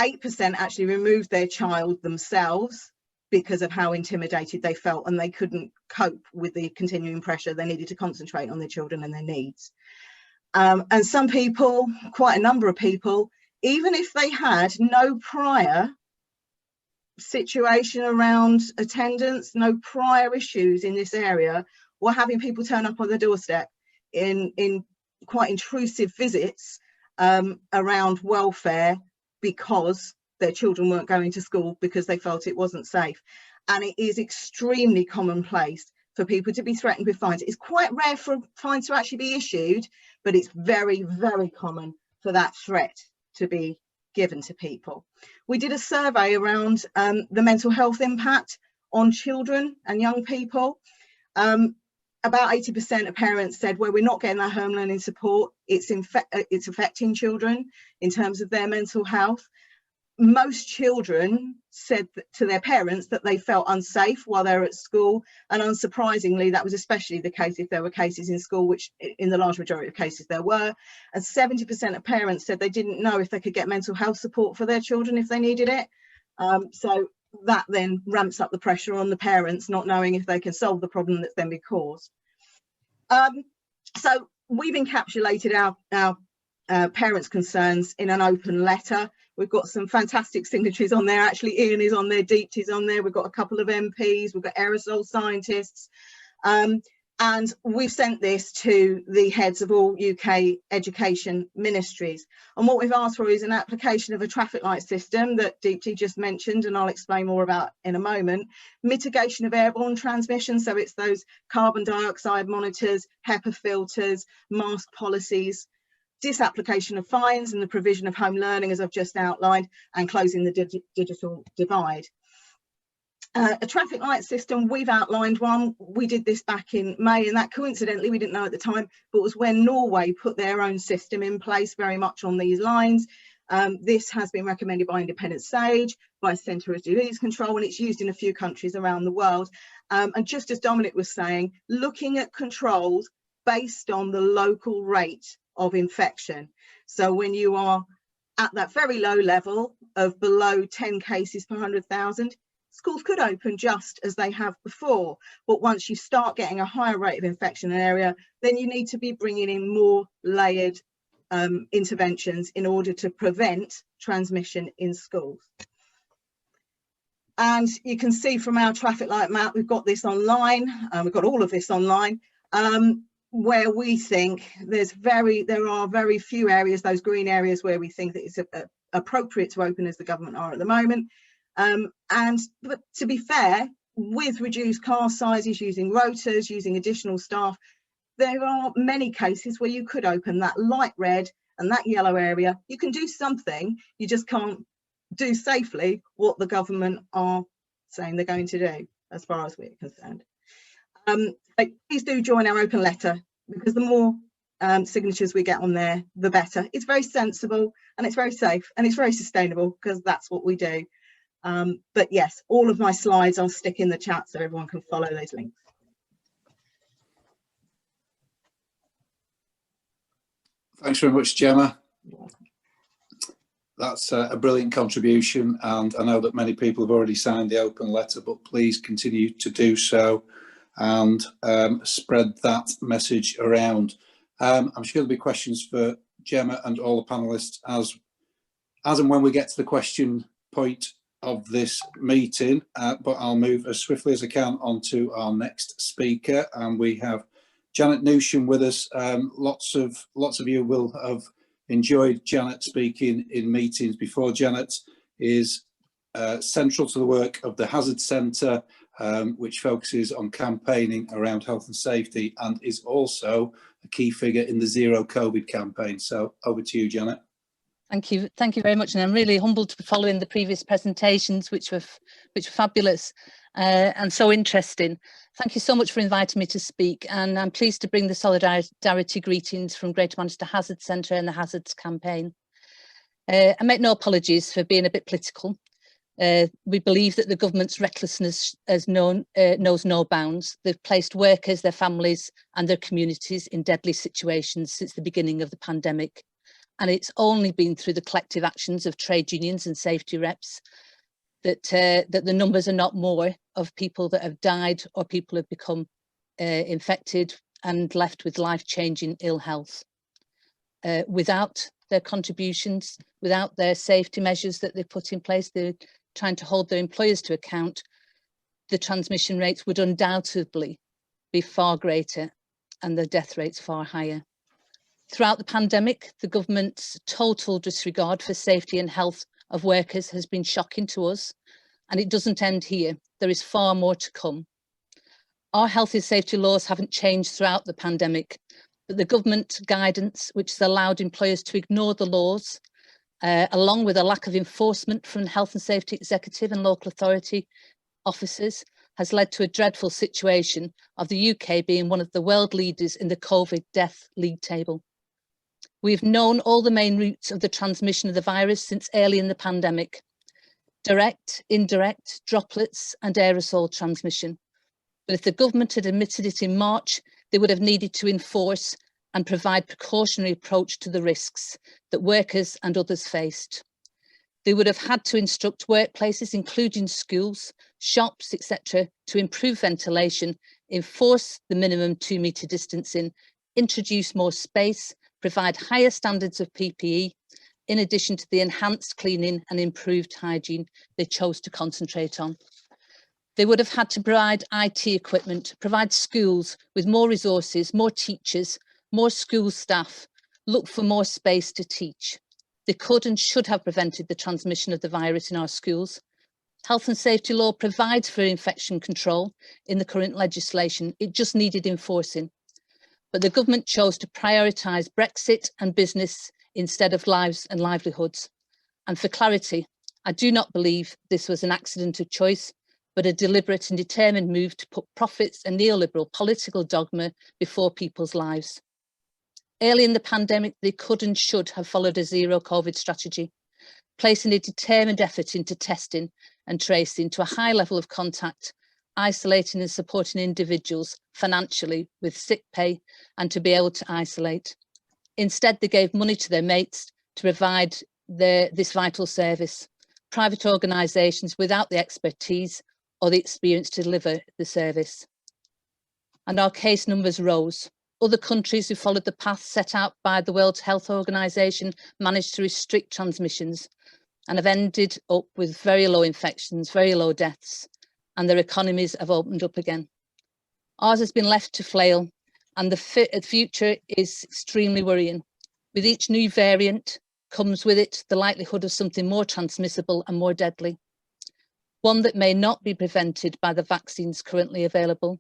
Speaker 4: 8% actually removed their child themselves because of how intimidated they felt, and they couldn't cope with the continuing pressure. They needed to concentrate on their children and their needs. And some people, quite a number of people, even if they had no prior situation around attendance, no prior issues in this area, were having people turn up on their doorstep in quite intrusive visits around welfare because their children weren't going to school because they felt it wasn't safe. And it is extremely commonplace for people to be threatened with fines. It's quite rare for fines to actually be issued, but it's very, very common for that threat to be given to people. We did a survey around the mental health impact on children and young people. About 80% of parents said, well, we're not getting that home learning support. It's affecting children in terms of their mental health. Most children said to their parents that they felt unsafe while they were at school, and unsurprisingly that was especially the case if there were cases in school, which in the large majority of cases there were. And 70% of parents said they didn't know if they could get mental health support for their children if they needed it. So that then ramps up the pressure on the parents, not knowing if they can solve the problem that's then been caused. So we've encapsulated our parents' concerns in an open letter. We've got some fantastic signatories on there. Actually, Ian is on there, Deepti's on there. We've got a couple of MPs, we've got aerosol scientists. And we've sent this to the heads of all UK education ministries. And what we've asked for is an application of a traffic light system that Deepti just mentioned, and I'll explain more about in a moment. Mitigation of airborne transmission, so it's those carbon dioxide monitors, HEPA filters, mask policies, disapplication of fines and the provision of home learning, as I've just outlined, and closing the digital divide. A traffic light system, we've outlined one. We did this back in May, and that coincidentally, we didn't know at the time, but was when Norway put their own system in place very much on these lines. This has been recommended by Independent Sage, by Centre of Disease Control, and it's used in a few countries around the world. And just as Dominic was saying, looking at controls based on the local rate of infection. So when you are at that very low level of below 10 cases per 100,000, schools could open just as they have before. But once you start getting a higher rate of infection in an area, then you need to be bringing in more layered interventions in order to prevent transmission in schools. And you can see from our traffic light map, we've got this online, we've got all of this online, where we think there are very few areas, those green areas, where we think that it's appropriate to open as the government are at the moment. But to be fair, with reduced class sizes, using rotas, using additional staff, there are many cases where you could open that light red and that yellow area. You can do something, you just can't do safely what the government are saying they're going to do, as far as we're concerned. But please do join our open letter, because the more signatures we get on there, the better. It's very sensible and it's very safe and it's very sustainable, because that's what we do. But yes, all of my slides I'll stick in the chat so everyone can follow those links.
Speaker 1: Thanks very much, Gemma. That's a brilliant contribution, and I know that many people have already signed the open letter, but please continue to do so and spread that message around. I'm sure there'll be questions for Gemma and all the panellists as and when we get to the question point of this meeting, but I'll move as swiftly as I can on to our next speaker, and we have Janet Newsham with us. Lots of you will have enjoyed Janet speaking in meetings before. Janet is central to the work of the Hazard Centre, which focuses on campaigning around health and safety, and is also a key figure in the Zero COVID campaign. So over to you, Janet.
Speaker 5: Thank you very much, and I'm really humbled to be following the previous presentations, which were fabulous and so interesting. Thank you so much for inviting me to speak, and I'm pleased to bring the solidarity greetings from Greater Manchester Hazard Centre and the Hazards campaign. I make no apologies for being a bit political. We believe that the government's recklessness knows no bounds. They've placed workers, their families and their communities in deadly situations since the beginning of the pandemic. And it's only been through the collective actions of trade unions and safety reps that the numbers are not more of people that have died or people have become infected and left with life-changing ill health. Without their contributions, without their safety measures that they've put in place, they're trying to hold their employers to account, the transmission rates would undoubtedly be far greater and the death rates far higher. Throughout the pandemic, the government's total disregard for safety and health of workers has been shocking to us, and it doesn't end here. There is far more to come. Our health and safety laws haven't changed throughout the pandemic, but the government guidance, which has allowed employers to ignore the laws, along with a lack of enforcement from health and safety executive and local authority officers, has led to a dreadful situation of the UK being one of the world leaders in the COVID death league table. We've known all the main routes of the transmission of the virus since early in the pandemic: direct, indirect, droplets and aerosol transmission. But if the government had admitted it in March, they would have needed to enforce and provide precautionary approach to the risks that workers and others faced. They would have had to instruct workplaces, including schools, shops, etc., to improve ventilation, enforce the minimum 2 metre distancing, introduce more space, provide higher standards of PPE, in addition to the enhanced cleaning and improved hygiene they chose to concentrate on. They would have had to provide IT equipment, provide schools with more resources, more teachers, more school staff, look for more space to teach. They could and should have prevented the transmission of the virus in our schools. Health and safety law provides for infection control in the current legislation. It just needed enforcing. But the government chose to prioritise Brexit and business instead of lives and livelihoods. And for clarity, I do not believe this was an accident of choice, but a deliberate and determined move to put profits and neoliberal political dogma before people's lives. Early in the pandemic, they could and should have followed a zero COVID strategy, placing a determined effort into testing and tracing to a high level of contact, isolating and supporting individuals financially with sick pay and to be able to isolate. Instead, they gave money to their mates to provide this vital service, private organisations without the expertise or the experience to deliver the service. And our case numbers rose. Other countries who followed the path set out by the World Health Organization managed to restrict transmissions and have ended up with very low infections, very low deaths, and their economies have opened up again. Ours has been left to flail, and the future is extremely worrying. With each new variant comes with it the likelihood of something more transmissible and more deadly, one that may not be prevented by the vaccines currently available,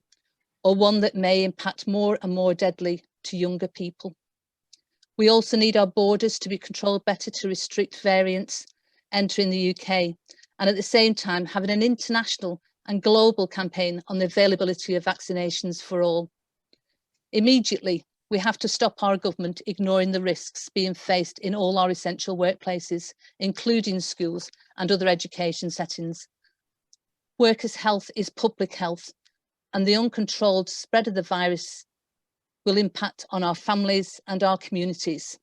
Speaker 5: or one that may impact more and more deadly to younger people. We also need our borders to be controlled better to restrict variants entering the UK, and at the same time having an international and global campaign on the availability of vaccinations for all. Immediately, we have to stop our government ignoring the risks being faced in all our essential workplaces, including schools and other education settings. Workers' health is public health, and the uncontrolled spread of the virus will impact on our families and our communities.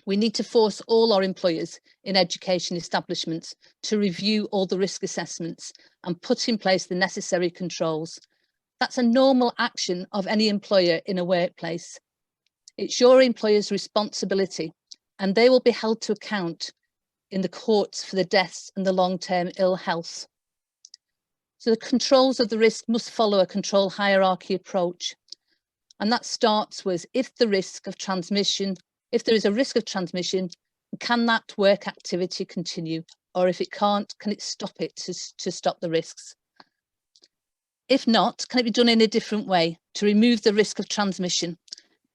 Speaker 5: We need to force all our employers in education establishments to review all the risk assessments and put in place the necessary controls. That's a normal action of any employer in a workplace. It's your employer's responsibility, and they will be held to account in the courts for the deaths and the long-term ill health. So the controls of the risk must follow a control hierarchy approach. And that starts with if there is a risk of transmission, can that work activity continue? Or if it can't, can it stop it to stop the risks? If not, can it be done in a different way to remove the risk of transmission?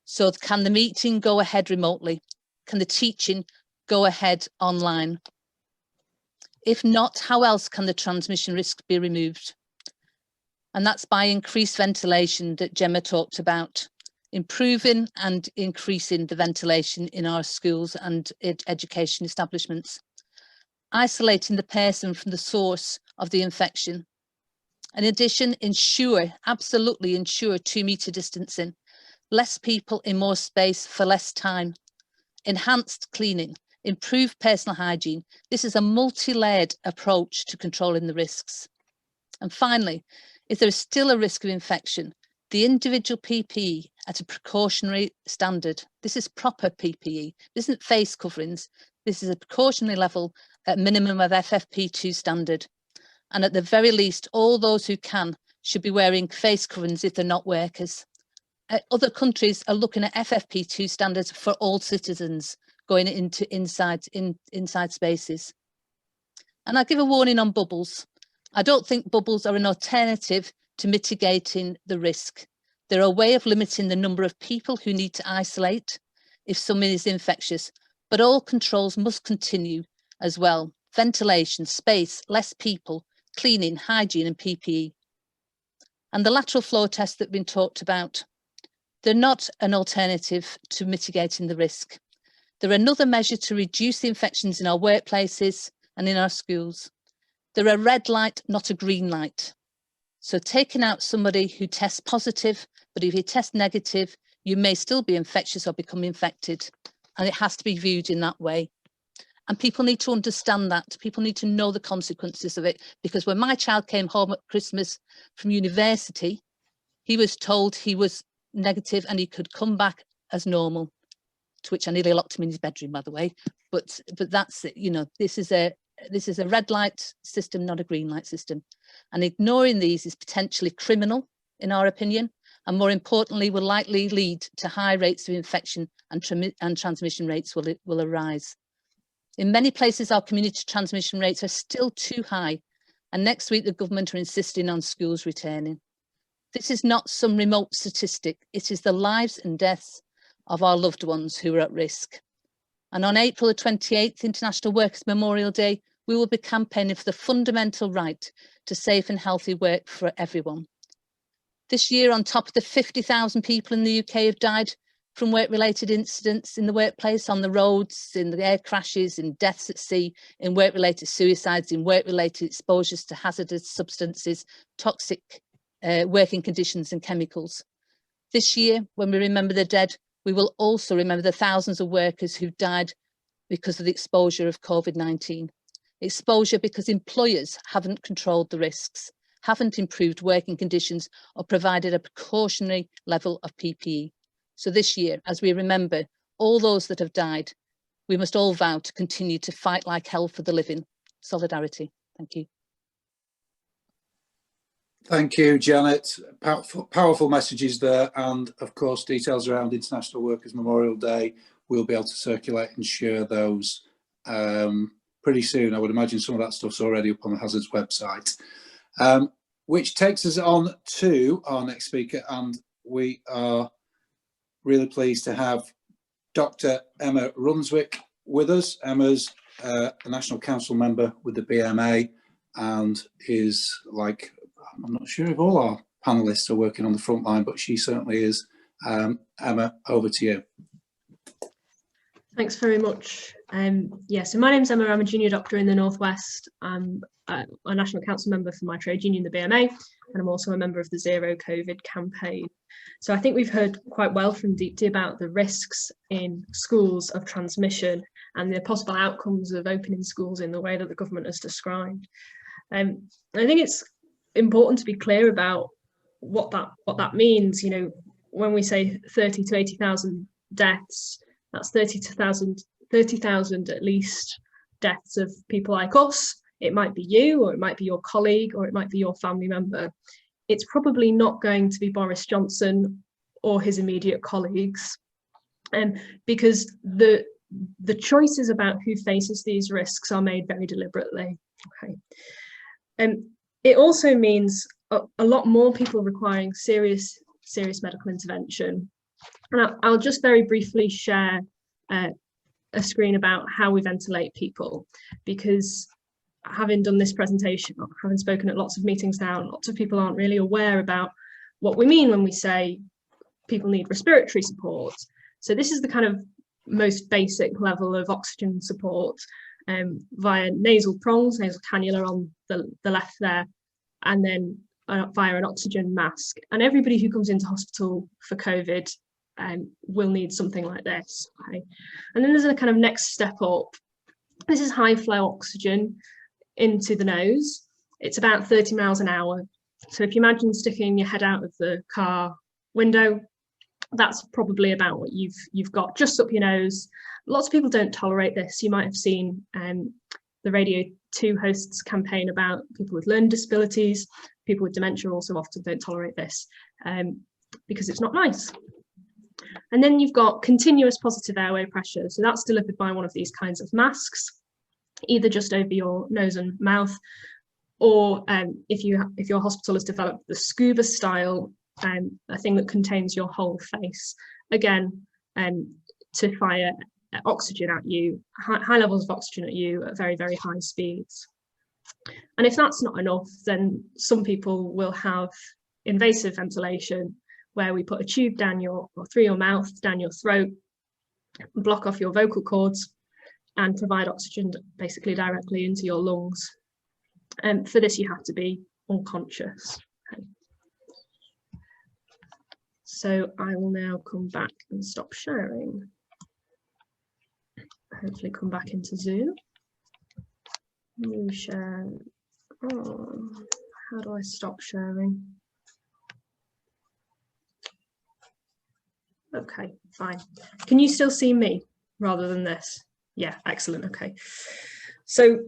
Speaker 5: So can the meeting go ahead remotely? Can the teaching go ahead online? If not, how else can the transmission risk be removed? And that's by increased ventilation that Gemma talked about, improving and increasing the ventilation in our schools and education establishments, isolating the person from the source of the infection. In addition, absolutely ensure 2 metre distancing, less people in more space for less time, enhanced cleaning, improved personal hygiene. This is a multi-layered approach to controlling the risks. And finally, if there is still a risk of infection, the individual PPE at a precautionary standard. This is proper PPE. This isn't face coverings. This is a precautionary level at minimum of FFP2 standard. And at the very least, all those who can should be wearing face coverings if they're not workers. Other countries are looking at FFP2 standards for all citizens. going into inside spaces. And I give a warning on bubbles. I don't think bubbles are an alternative to mitigating the risk. They're a way of limiting the number of people who need to isolate if someone is infectious, but all controls must continue as well. Ventilation, space, less people, cleaning, hygiene and PPE. And the lateral flow tests that have been talked about, they're not an alternative to mitigating the risk. They're another measure to reduce the infections in our workplaces and in our schools. They're a red light, not a green light. So taking out somebody who tests positive, but if you test negative, you may still be infectious or become infected. And it has to be viewed in that way. And people need to understand that. People need to know the consequences of it. Because when my child came home at Christmas from university, he was told he was negative and he could come back as normal, to which I nearly locked him in his bedroom, by the way. But that's it. You know, this is a red light system, not a green light system. And ignoring these is potentially criminal, in our opinion, and more importantly, will likely lead to high rates of infection and transmission rates will arise. In many places, our community transmission rates are still too high, and next week the government are insisting on schools returning. This is not some remote statistic, it is the lives and deaths of our loved ones who are at risk. And on April the 28th, International Workers' Memorial Day, we will be campaigning for the fundamental right to safe and healthy work for everyone. This year, on top of the 50,000 people in the UK have died from work-related incidents in the workplace, on the roads, in the air crashes, in deaths at sea, in work-related suicides, in work-related exposures to hazardous substances, toxic working conditions and chemicals. This year, when we remember the dead, we will also remember the thousands of workers who died because of the exposure of COVID-19. Exposure because employers haven't controlled the risks, haven't improved working conditions or provided a precautionary level of PPE. So this year, as we remember all those that have died, we must all vow to continue to fight like hell for the living. Solidarity. Thank you.
Speaker 1: Thank you, Janet. Powerful messages there, and of course details around International Workers' Memorial Day. We'll be able to circulate and share those pretty soon. I would imagine some of that stuff's already up on the Hazards website. Which takes us on to our next speaker, and we are really pleased to have Dr. Emma Runswick with us. Emma's a National Council member with the BMA and is, like, I'm not sure if all our panellists are working on the front line, but she certainly is. Emma, over to you.
Speaker 6: Thanks very much. Yeah, so my name's Emma. I'm a junior doctor in the Northwest. I'm a National Council member for my trade union, the BMA, and I'm also a member of the Zero COVID campaign. So I think we've heard quite well from Deepti about the risks in schools of transmission and the possible outcomes of opening schools in the way that the government has described. I think it's important to be clear about what that means. You know, when we say 30 to 80,000 deaths, that's 30,000 at least deaths of people like us. It might be you, or it might be your colleague, or it might be your family member. It's probably not going to be Boris Johnson or his immediate colleagues, because the choices about who faces these risks are made very deliberately. Okay. It also means a lot more people requiring serious medical intervention. And I'll just very briefly share a screen about how we ventilate people, because having done this presentation, or having spoken at lots of meetings now, lots of people aren't really aware about what we mean when we say people need respiratory support. So this is the kind of most basic level of oxygen support via nasal prongs, nasal cannula on the left there, and then via an oxygen mask. And everybody who comes into hospital for COVID will need something like this. Okay? And then there's a kind of next step up. This is high flow oxygen into the nose. It's about 30 miles an hour. So if you imagine sticking your head out of the car window, that's probably about what you've got just up your nose. Lots of people don't tolerate this. You might have seen the Radio 2 hosts campaign about people with learning disabilities. People with dementia also often don't tolerate this because it's not nice. And then you've got continuous positive airway pressure. So that's delivered by one of these kinds of masks, either just over your nose and mouth, or if your hospital has developed the scuba style, a thing that contains your whole face, again, to fire oxygen at you, high levels of oxygen at you at very, very high speeds. And if that's not enough, then some people will have invasive ventilation, where we put a tube down through your mouth, down your throat, block off your vocal cords, and provide oxygen basically directly into your lungs. And for this, you have to be unconscious. Okay. So I will now come back and stop sharing. Hopefully come back into Zoom. New share. Oh, how do I stop sharing? Okay, fine. Can you still see me rather than this? Yeah, excellent. Okay. So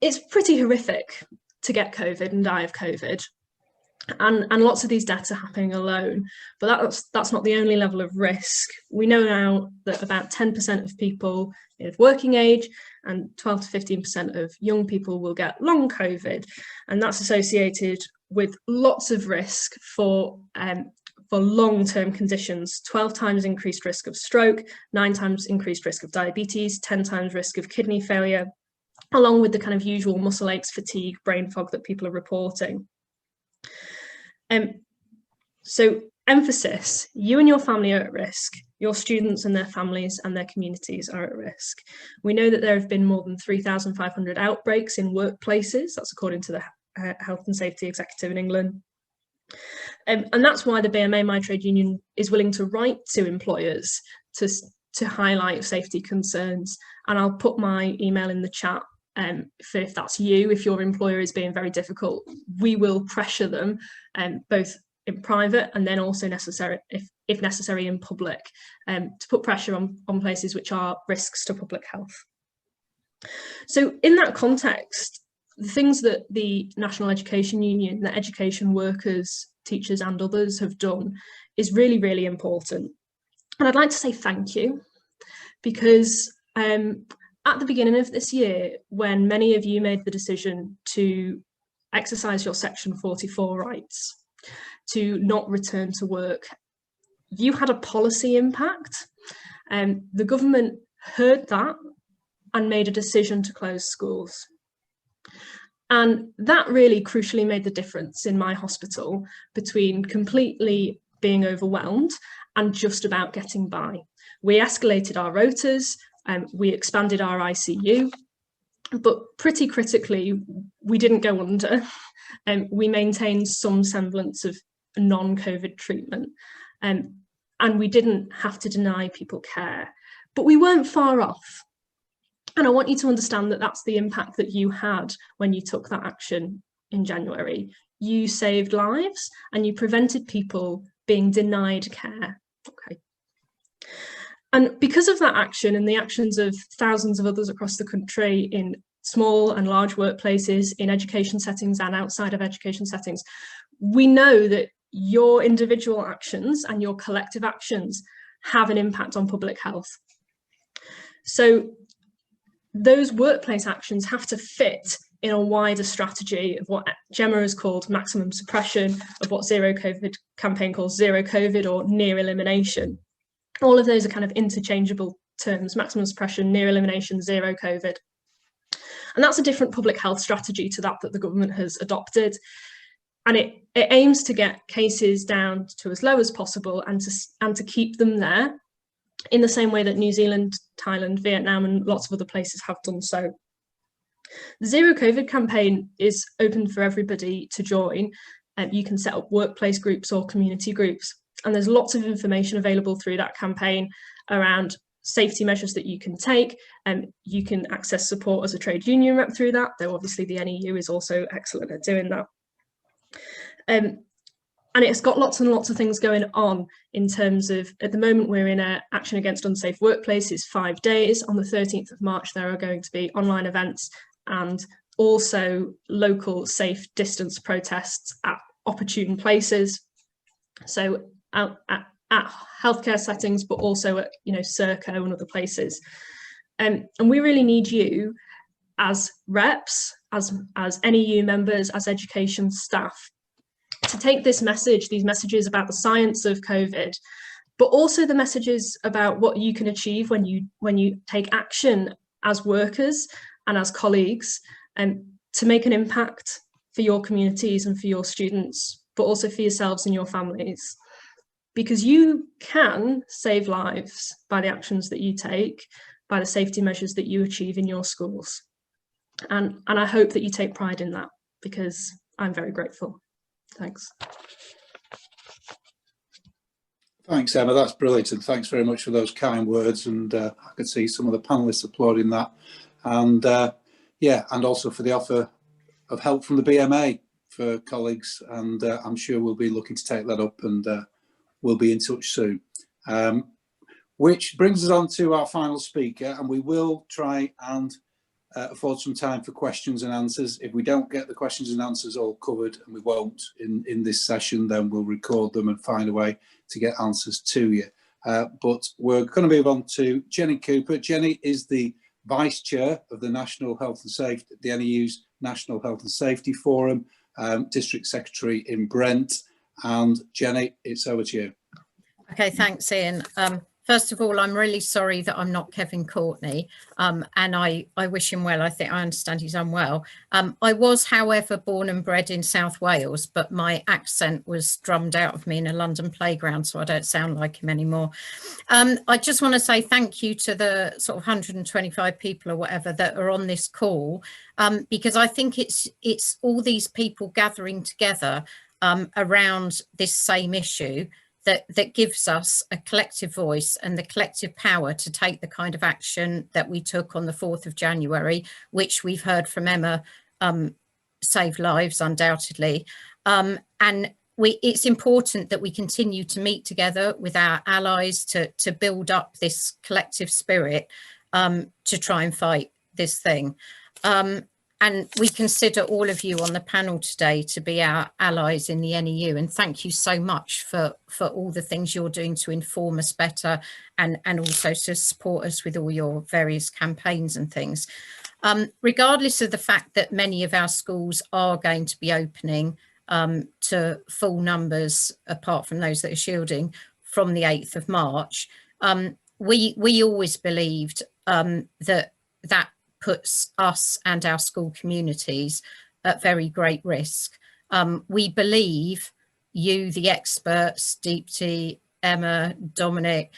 Speaker 6: it's pretty horrific to get COVID and die of COVID. And lots of these deaths are happening alone, but that's not the only level of risk. We know now that about 10% of people of working age and 12 to 15% of young people will get long COVID, and that's associated with lots of risk for long-term conditions: 12 times increased risk of stroke, 9 times increased risk of diabetes, 10 times risk of kidney failure, along with the kind of usual muscle aches, fatigue, brain fog that people are reporting. So emphasis: you and your family are at risk. Your students and their families and their communities are at risk. We know that there have been more than 3,500 outbreaks in workplaces. That's according to the Health and Safety Executive in England. And that's why the BMA, my trade union, is willing to write to employers to highlight safety concerns. And I'll put my email in the chat for if that's you, if your employer is being very difficult. We will pressure them, both in private and then also if necessary in public, to put pressure on places which are risks to public health. So in that context, the things that the National Education Union, the education workers, teachers and others have done is really, really important. And I'd like to say thank you, because at the beginning of this year, when many of you made the decision to exercise your Section 44 rights, to not return to work, you had a policy impact. The government heard that and made a decision to close schools. And that really crucially made the difference in my hospital between completely being overwhelmed and just about getting by. We escalated our rotas, we expanded our ICU, but pretty critically, we didn't go under. We maintained some semblance of non-COVID treatment, and we didn't have to deny people care, but we weren't far off. And I want you to understand that that's the impact that you had when you took that action in January. You saved lives and you prevented people being denied care. Okay. And because of that action and the actions of thousands of others across the country in small and large workplaces, in education settings and outside of education settings, we know that your individual actions and your collective actions have an impact on public health. So those workplace actions have to fit in a wider strategy of what Gemma has called maximum suppression, of what Zero COVID campaign calls zero COVID or near elimination. All of those are kind of interchangeable terms: maximum suppression, near elimination, zero COVID. And that's a different public health strategy to that the government has adopted. And it aims to get cases down to as low as possible and to keep them there, in the same way that New Zealand, Thailand, Vietnam and lots of other places have done so. The Zero COVID campaign is open for everybody to join. You can set up workplace groups or community groups, and there's lots of information available through that campaign around safety measures that you can take, and you can access support as a trade union rep through that, though obviously the NEU is also excellent at doing that. And it's got lots and lots of things going on in terms of, at the moment, we're in a Action Against Unsafe Workplaces 5 days. On the 13th of March, there are going to be online events and also local safe distance protests at opportune places. So at healthcare settings, but also at, you know, Serco and other places. And we really need you as reps, as NEU members, as education staff, to take this message, these messages about the science of COVID, but also the messages about what you can achieve when you take action as workers and as colleagues, and to make an impact for your communities and for your students, but also for yourselves and your families. Because you can save lives by the actions that you take, by the safety measures that you achieve in your schools. And I hope that you take pride in that, because I'm very grateful. Thanks.
Speaker 1: Thanks, Emma. That's brilliant, and thanks very much for those kind words. And I could see some of the panelists applauding that. And yeah, and also for the offer of help from the BMA for colleagues. And I'm sure we'll be looking to take that up, and we'll be in touch soon. Which brings us on to our final speaker, and we will try and afford some time for questions and answers. If we don't get the questions and answers all covered, and we won't in this session, then we'll record them and find a way to get answers to you. But we're going to move on to Jenny Cooper. Jenny is the Vice Chair of the National Health and Safety, the NEU's National Health and Safety Forum, District Secretary in Brent. And Jenny, it's over to you.
Speaker 7: Okay, thanks, Ian. First of all, I'm really sorry that I'm not Kevin Courtney, and I wish him well. I understand he's unwell. I was, however, born and bred in South Wales, but my accent was drummed out of me in a London playground, so I don't sound like him anymore. I just want to say thank you to the sort of 125 people or whatever that are on this call, because I think it's all these people gathering together around this same issue that gives us a collective voice and the collective power to take the kind of action that we took on the 4th of January, which we've heard from Emma saved lives, undoubtedly. And it's important that we continue to meet together with our allies to build up this collective spirit to try and fight this thing. And we consider all of you on the panel today to be our allies in the NEU. And thank you so much for all the things you're doing to inform us better and also to support us with all your various campaigns and things. Regardless of the fact that many of our schools are going to be opening to full numbers, apart from those that are shielding, from the 8th of March, we always believed that puts us and our school communities at very great risk. We believe you, the experts, Deepti, Emma, Dominic,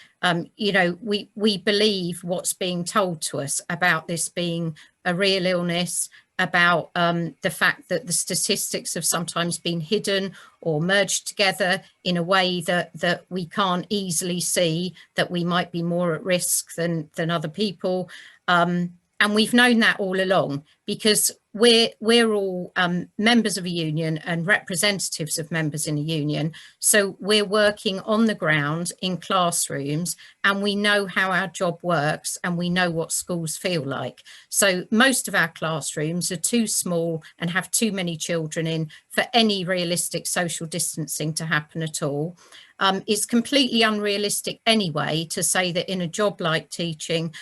Speaker 7: you know, we believe what's being told to us about this being a real illness, about the fact that the statistics have sometimes been hidden or merged together in a way that we can't easily see that we might be more at risk than other people. And we've known that all along, because we're all members of a union and representatives of members in a union. So we're working on the ground in classrooms, and we know how our job works, and we know what schools feel like. So most of our classrooms are too small and have too many children in for any realistic social distancing to happen at all. It's completely unrealistic anyway to say that in a job like teaching,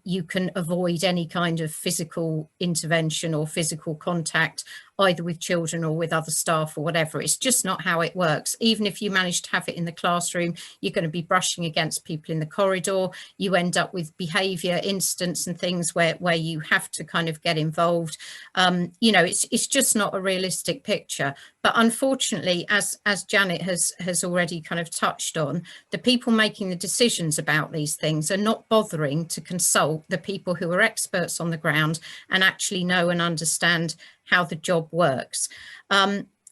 Speaker 7: you can avoid any kind of physical intervention or physical contact, either with children or with other staff or whatever. It's just not how it works. Even if you manage to have it in the classroom, you're going to be brushing against people in the corridor. You end up with behaviour incidents and things where you have to kind of get involved. You know, it's just not a realistic picture. But unfortunately, as Janet has already kind of touched on, the people making the decisions about these things are not bothering to consult the people who are experts on the ground and actually know and understand how the job works.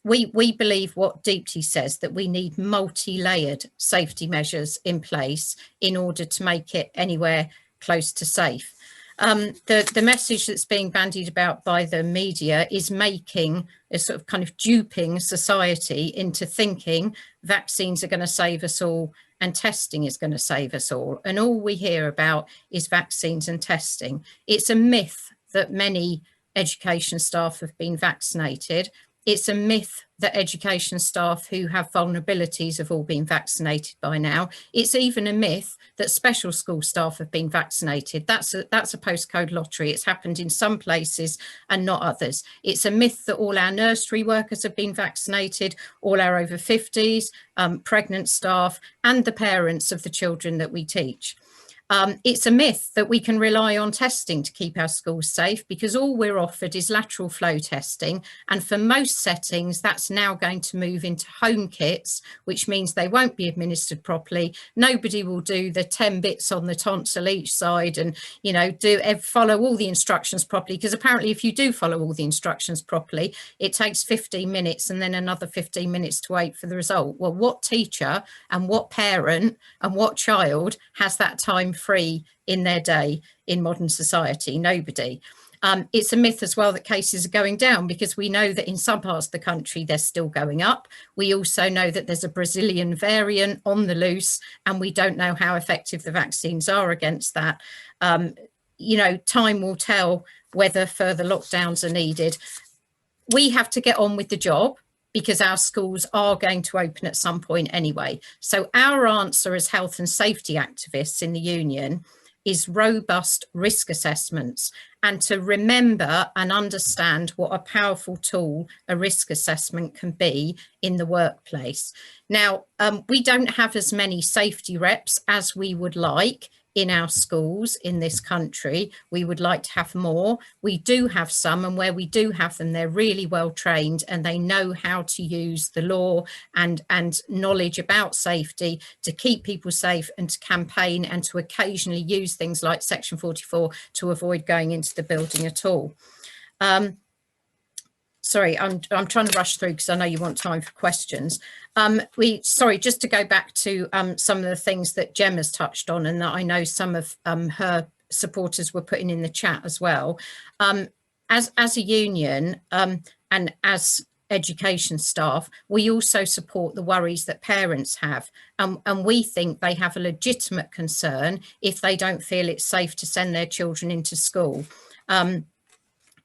Speaker 7: We believe what Deepti says, that we need multi-layered safety measures in place in order to make it anywhere close to safe. The message that's being bandied about by the media is making a sort of kind of duping society into thinking vaccines are going to save us all and testing is going to save us all. And all we hear about is vaccines and testing. It's a myth that many education staff have been vaccinated. It's a myth that education staff who have vulnerabilities have all been vaccinated by now. It's even a myth that special school staff have been vaccinated. That's a postcode lottery. It's happened in some places and not others. It's a myth that all our nursery workers have been vaccinated, all our over 50s, pregnant staff, and the parents of the children that we teach. It's a myth that we can rely on testing to keep our schools safe, because all we're offered is lateral flow testing. And for most settings, that's now going to move into home kits, which means they won't be administered properly. Nobody will do the 10 bits on the tonsil each side and, you know, follow all the instructions properly. Because apparently if you do follow all the instructions properly, it takes 15 minutes and then another 15 minutes to wait for the result. Well, what teacher and what parent and what child has that time free in their day in modern society? Nobody. It's a myth as well that cases are going down, because we know that in some parts of the country they're still going up. We also know that there's a Brazilian variant on the loose, and we don't know how effective the vaccines are against that. You know, time will tell whether further lockdowns are needed. We have to get on with the job, because our schools are going to open at some point anyway. So our answer as health and safety activists in the union is robust risk assessments, and to remember and understand what a powerful tool a risk assessment can be in the workplace. Now, we don't have as many safety reps as we would like in our schools in this country. We would like to have more. We do have some, and where we do have them, they're really well trained and they know how to use the law and knowledge about safety to keep people safe and to campaign and to occasionally use things like Section 44 to avoid going into the building at all. Sorry, I'm trying to rush through because I know you want time for questions. Sorry, just to go back to some of the things that Gemma's touched on, and that I know some of her supporters were putting in the chat as well. As a union and as education staff, we also support the worries that parents have, and we think they have a legitimate concern if they don't feel it's safe to send their children into school.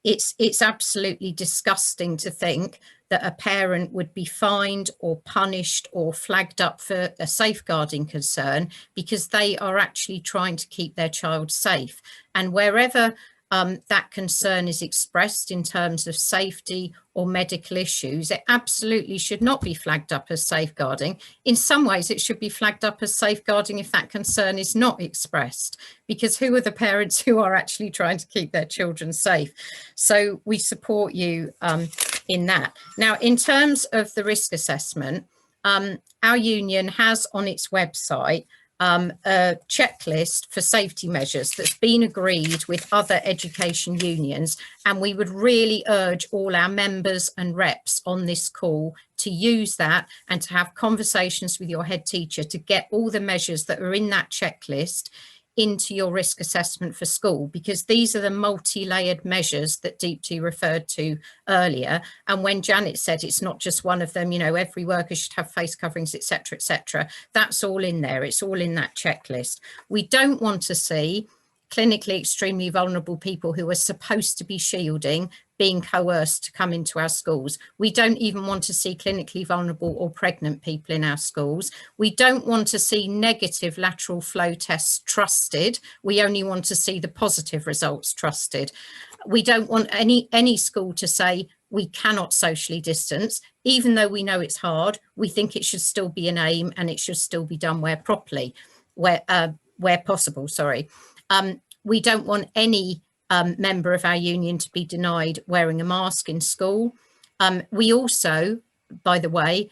Speaker 7: It's absolutely disgusting to think that a parent would be fined or punished or flagged up for a safeguarding concern because they are actually trying to keep their child safe. And wherever that concern is expressed in terms of safety or medical issues, it absolutely should not be flagged up as safeguarding. In some ways, it should be flagged up as safeguarding if that concern is not expressed, because who are the parents who are actually trying to keep their children safe? So we support you in that. Now, in terms of the risk assessment, our union has on its website a checklist for safety measures that's been agreed with other education unions, and we would really urge all our members and reps on this call to use that and to have conversations with your head teacher to get all the measures that are in that checklist into your risk assessment for school, because these are the multi-layered measures that Deepti referred to earlier. And when Janet said it's not just one of them, you know, every worker should have face coverings, etc., that's all in there. It's all in that checklist. We don't want to see clinically extremely vulnerable people who are supposed to be shielding being coerced to come into our schools. We don't even want to see clinically vulnerable or pregnant people in our schools. We don't want to see negative lateral flow tests trusted. We only want to see the positive results trusted. We don't want any school to say we cannot socially distance, even though we know it's hard. We think it should still be an aim, and it should still be done where possible, sorry. We don't want any member of our union to be denied wearing a mask in school. We also, by the way,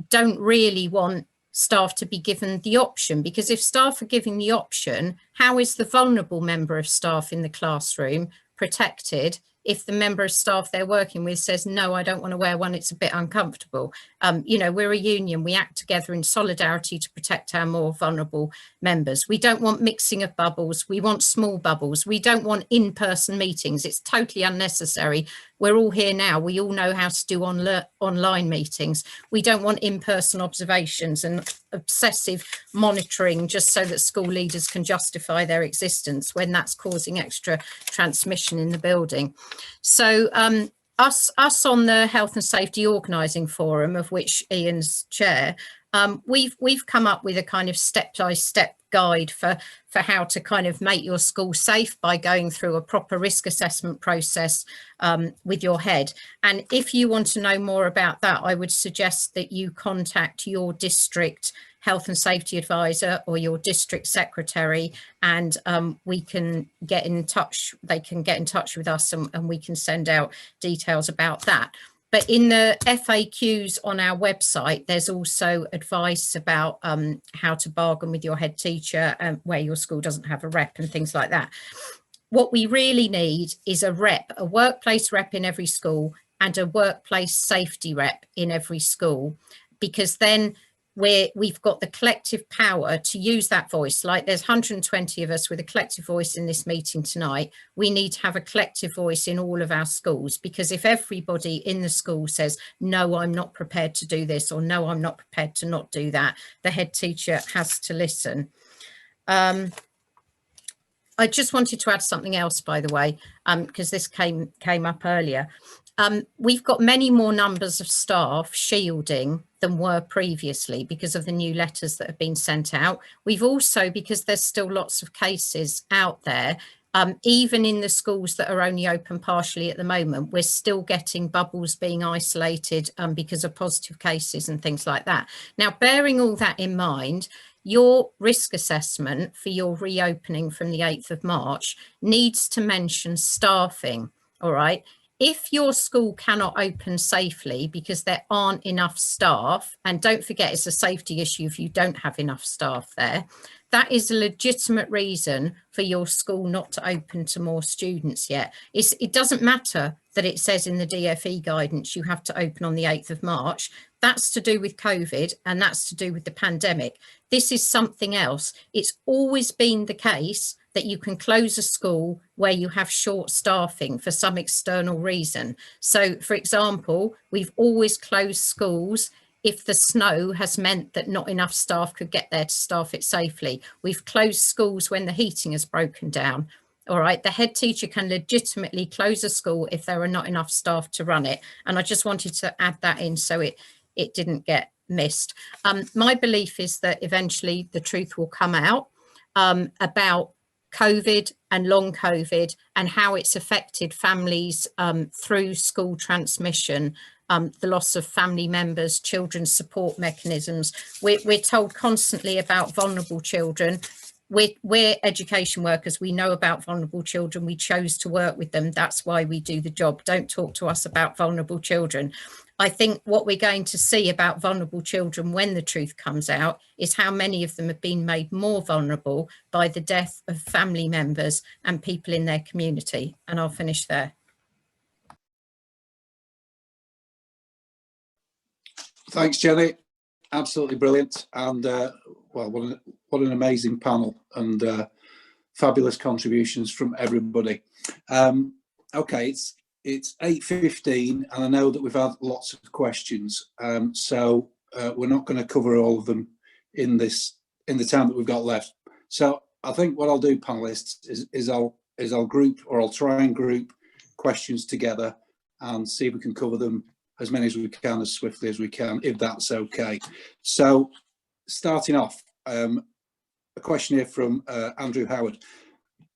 Speaker 7: don't really want staff to be given the option, because if staff are given the option, how is the vulnerable member of staff in the classroom protected if the member of staff they're working with says, no, I don't want to wear one, it's a bit uncomfortable? You know, we're a union, we act together in solidarity to protect our more vulnerable members. We don't want mixing of bubbles, we want small bubbles. We don't want in-person meetings, it's totally unnecessary. We're all here now, we all know how to do online meetings. We don't want in-person observations and obsessive monitoring just so that school leaders can justify their existence when that's causing extra transmission in the building. So us on the Health and Safety Organising Forum, of which Ian's chair, we've come up with a kind of step-by-step guide for how to kind of make your school safe by going through a proper risk assessment process with your head. And if you want to know more about that, I would suggest that you contact your district health and safety advisor or your district secretary, and we can get in touch. They can get in touch with us, and we can send out details about that. But in the FAQs on our website, there's also advice about how to bargain with your head teacher where your school doesn't have a rep and things like that. What we really need is a rep, a workplace rep in every school and a workplace safety rep in every school, because then we've got the collective power to use that voice. Like there's 120 of us with a collective voice in this meeting tonight. We need to have a collective voice in all of our schools, because if everybody in the school says, no, I'm not prepared to do this, or no, I'm not prepared to not do that, the head teacher has to listen. I just wanted to add something else, by the way, because this came up earlier. We've got many more numbers of staff shielding than were previously because of the new letters that have been sent out. We've also, because there's still lots of cases out there, even in the schools that are only open partially at the moment, we're still getting bubbles being isolated because of positive cases and things like that. Now, bearing all that in mind, your risk assessment for your reopening from the 8th of March needs to mention staffing, all right? If your school cannot open safely because there aren't enough staff, and don't forget it's a safety issue if you don't have enough staff there, that is a legitimate reason for your school not to open to more students yet. It doesn't matter that it says in the DFE guidance you have to open on the 8th of March. That's to do with COVID, and that's to do with the pandemic. This is something else. It's always been the case that you can close a school where you have short staffing for some external reason. So, for example, we've always closed schools if the snow has meant that not enough staff could get there to staff it safely. We've closed schools when the heating has broken down. All right, the head teacher can legitimately close a school if there are not enough staff to run it. And I just wanted to add that in so it didn't get missed. My belief is that eventually the truth will come out about COVID and long COVID and how it's affected families through school transmission, the loss of family members, children's support mechanisms. We're told constantly about vulnerable children. We're education workers. We know about vulnerable children. We chose to work with them. That's why we do the job. Don't talk to us about vulnerable children. I think what we're going to see about vulnerable children when the truth comes out is how many of them have been made more vulnerable by the death of family members and people in their community. And I'll finish there.
Speaker 1: Thanks, Jenny. Absolutely brilliant. And well, what an amazing panel, and fabulous contributions from everybody. Okay, it's 8:15, and I know that we've had lots of questions, so we're not going to cover all of them in the time that we've got left. So I think what I'll do, panelists, is I'll group, or I'll try and group questions together and see if we can cover them as many as we can, as swiftly as we can, if that's okay. So starting off, a question here from Andrew Howard.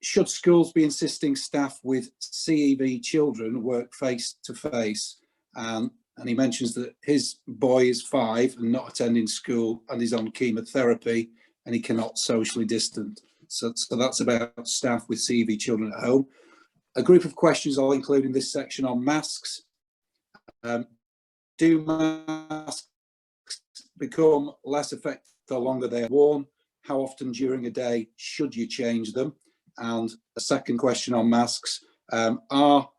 Speaker 1: Should schools be insisting staff with CEV children work face to face? And he mentions that his boy is 5 and not attending school and is on chemotherapy and he cannot socially distance. So that's about staff with CEV children at home. A group of questions I'll include in this section on masks. Do masks become less effective the longer they are worn? How often during a day should you change them? And a second question on masks, are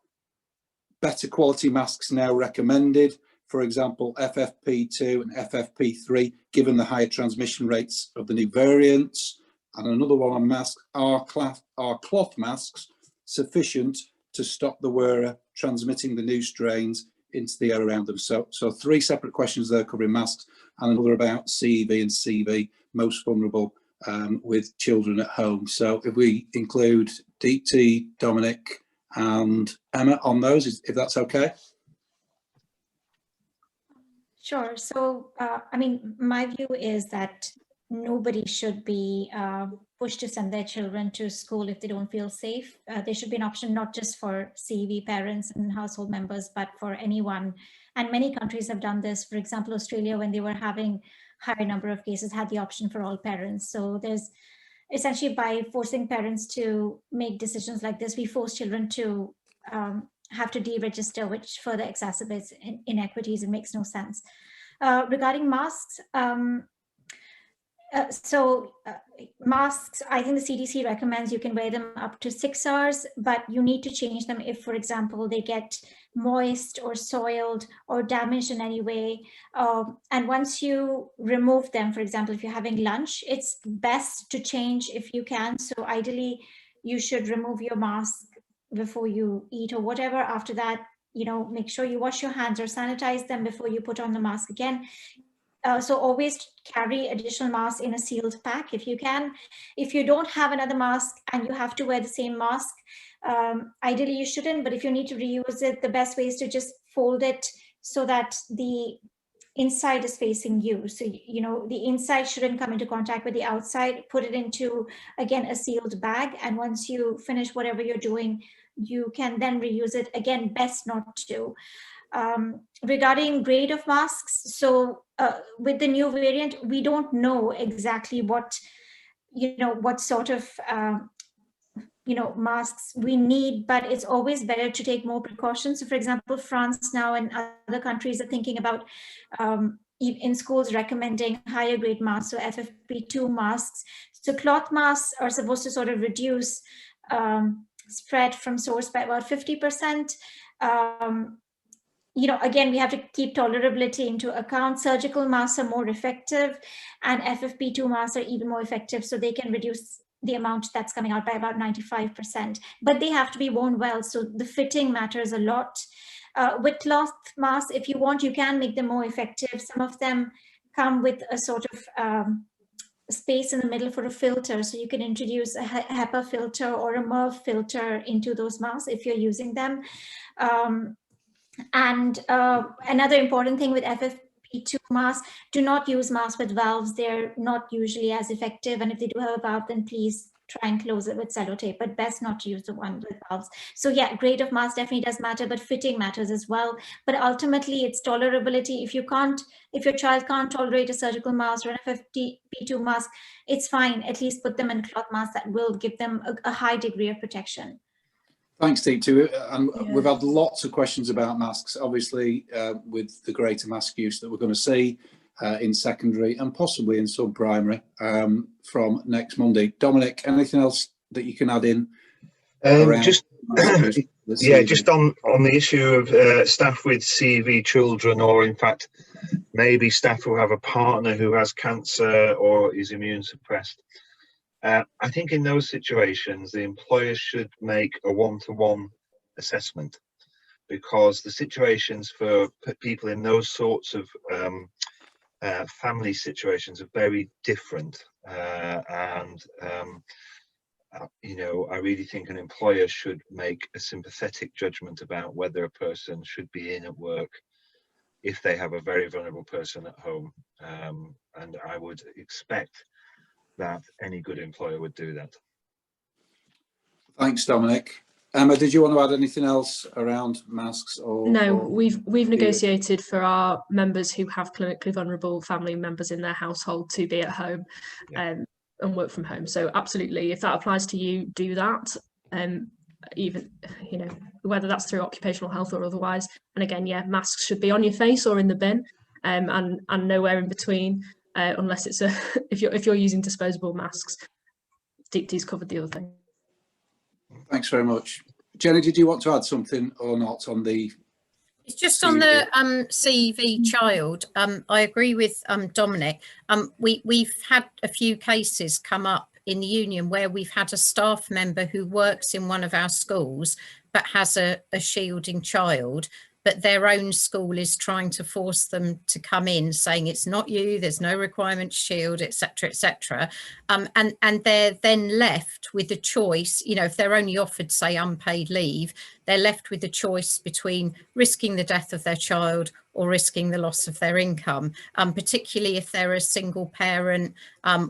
Speaker 1: better quality masks now recommended? For example, FFP2 and FFP3, given the higher transmission rates of the new variants. And another one on masks, are cloth masks sufficient to stop the wearer transmitting the new strains into the air around them? So 3 separate questions there covering masks, and another about CEV and CV, most vulnerable with children at home. So if we include Deepti, Dominic, and Emma on those, if that's okay.
Speaker 2: Sure. So, I mean, my view is that nobody should be pushed to send their children to school if they don't feel safe. There should be an option not just for CEV parents and household members, but for anyone. And many countries have done this. For example, Australia, when they were having higher number of cases, had the option for all parents. So there's essentially, by forcing parents to make decisions like this, we force children to have to deregister, which further exacerbates inequities and makes no sense. Regarding masks, masks, I think the CDC recommends you can wear them up to 6 hours, but you need to change them if, for example, they get moist or soiled or damaged in any way. And once you remove them, for example, if you're having lunch, it's best to change if you can. So ideally, you should remove your mask before you eat or whatever. After that, make sure you wash your hands or sanitize them before you put on the mask again. So always carry additional masks in a sealed pack if you can. If you don't have another mask and you have to wear the same mask, ideally you shouldn't, but if you need to reuse it, the best way is to just fold it so that the inside is facing you. So, the inside shouldn't come into contact with the outside. Put it into, again, a sealed bag. And once you finish whatever you're doing, you can then reuse it. Again, best not to. Regarding grade of masks, so with the new variant, we don't know exactly what sort of masks we need, but it's always better to take more precautions. So for example, France now and other countries are thinking about in schools recommending higher grade masks, so FFP2 masks. So cloth masks are supposed to sort of reduce spread from source by about 50%. Again, we have to keep tolerability into account. Surgical masks are more effective, and FFP2 masks are even more effective, so they can reduce the amount that's coming out by about 95%. But they have to be worn well, so the fitting matters a lot. With cloth masks, if you want, you can make them more effective. Some of them come with a sort of space in the middle for a filter, so you can introduce a HEPA filter or a MERV filter into those masks if you're using them. And another important thing with FFP2 masks, do not use masks with valves. They're not usually as effective. And if they do have a valve, then please try and close it with cellotape, but best not to use the one with valves. So yeah, grade of mask definitely does matter, but fitting matters as well. But ultimately it's tolerability. If your child can't tolerate a surgical mask or an FFP2 mask, it's fine. At least put them in cloth masks that will give them a high degree of protection.
Speaker 1: Thanks, Deepti. And we've had lots of questions about masks, obviously, with the greater mask use that we're going to see in secondary and possibly in sub-primary from next Monday. Dominic, anything else that you can add in?
Speaker 3: Just on the issue of staff with CEV children, or in fact, maybe staff who have a partner who has cancer or is immune suppressed. I think in those situations, the employers should make a one-to-one assessment, because the situations for people in those sorts of family situations are very different. I really think an employer should make a sympathetic judgment about whether a person should be in at work if they have a very vulnerable person at home. And I would expect that any good employer would do that.
Speaker 1: Thanks, Dominic. Emma, did you want to add anything else around masks?
Speaker 6: No, we've negotiated for our members who have clinically vulnerable family members in their household to be at home and work from home. So absolutely, if that applies to you, do that. Even whether that's through occupational health or otherwise. And again, masks should be on your face or in the bin, and nowhere in between. Unless it's if you're using disposable masks. Deepti's covered the other thing.
Speaker 1: Thanks very much. Jenny, did you want to add something or not on the?
Speaker 7: It's just on the CEV child. I agree with Dominic. We've had a few cases come up in the union where we've had a staff member who works in one of our schools but has a shielding child, but their own school is trying to force them to come in, saying it's not you, there's no requirement to shield, etc., etc. And they're then left with the choice, you know, if they're only offered, say, unpaid leave, they're left with the choice between risking the death of their child or risking the loss of their income, particularly if they're a single parent,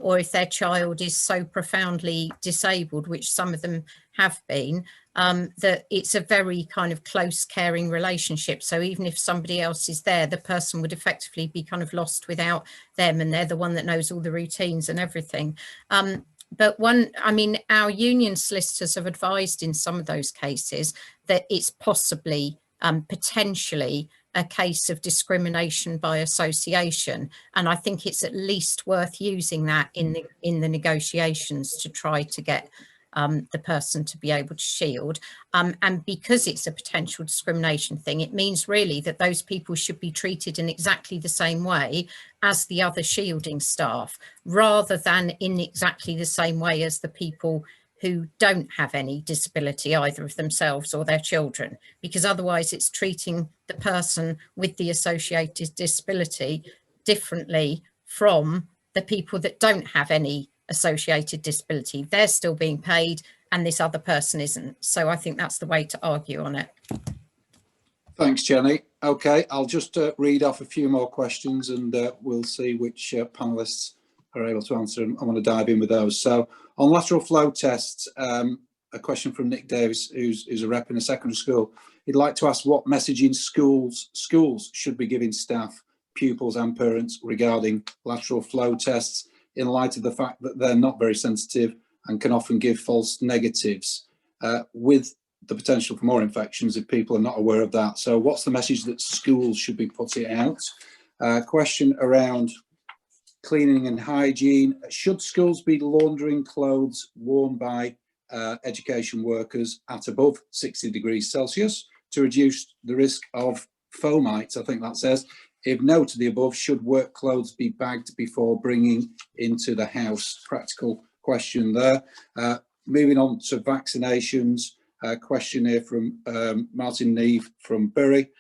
Speaker 7: or if their child is so profoundly disabled, which some of them have been, that it's a very kind of close, caring relationship. So even if somebody else is there, the person would effectively be kind of lost without them, and they're the one that knows all the routines and everything. But I mean, our union solicitors have advised in some of those cases that it's possibly, potentially, a case of discrimination by association, and I think it's at least worth using that in the negotiations to try to get the person to be able to shield. And because it's a potential discrimination thing, it means really that those people should be treated in exactly the same way as the other shielding staff, rather than in exactly the same way as the people who don't have any disability, either of themselves or their children, because otherwise it's treating the person with the associated disability differently from the people that don't have any associated disability. They're still being paid and this other person isn't. So I think that's the way to argue on it.
Speaker 1: Thanks, Jenny. Okay, I'll just read off a few more questions, and we'll see which panelists are able to answer, and I want to dive in with those. So on lateral flow tests, a question from Nick Davis, who's a rep in a secondary school. He'd like to ask what messaging schools should be giving staff, pupils and parents regarding lateral flow tests, in light of the fact that they're not very sensitive and can often give false negatives, with the potential for more infections if people are not aware of that. So what's the message that schools should be putting out? Question around cleaning and hygiene. Should schools be laundering clothes worn by education workers at above 60 degrees Celsius to reduce the risk of fomites, I think that says? If no to the above, should work clothes be bagged before bringing into the house? Practical question there. Moving on to vaccinations, question here from Martin Neve from Bury.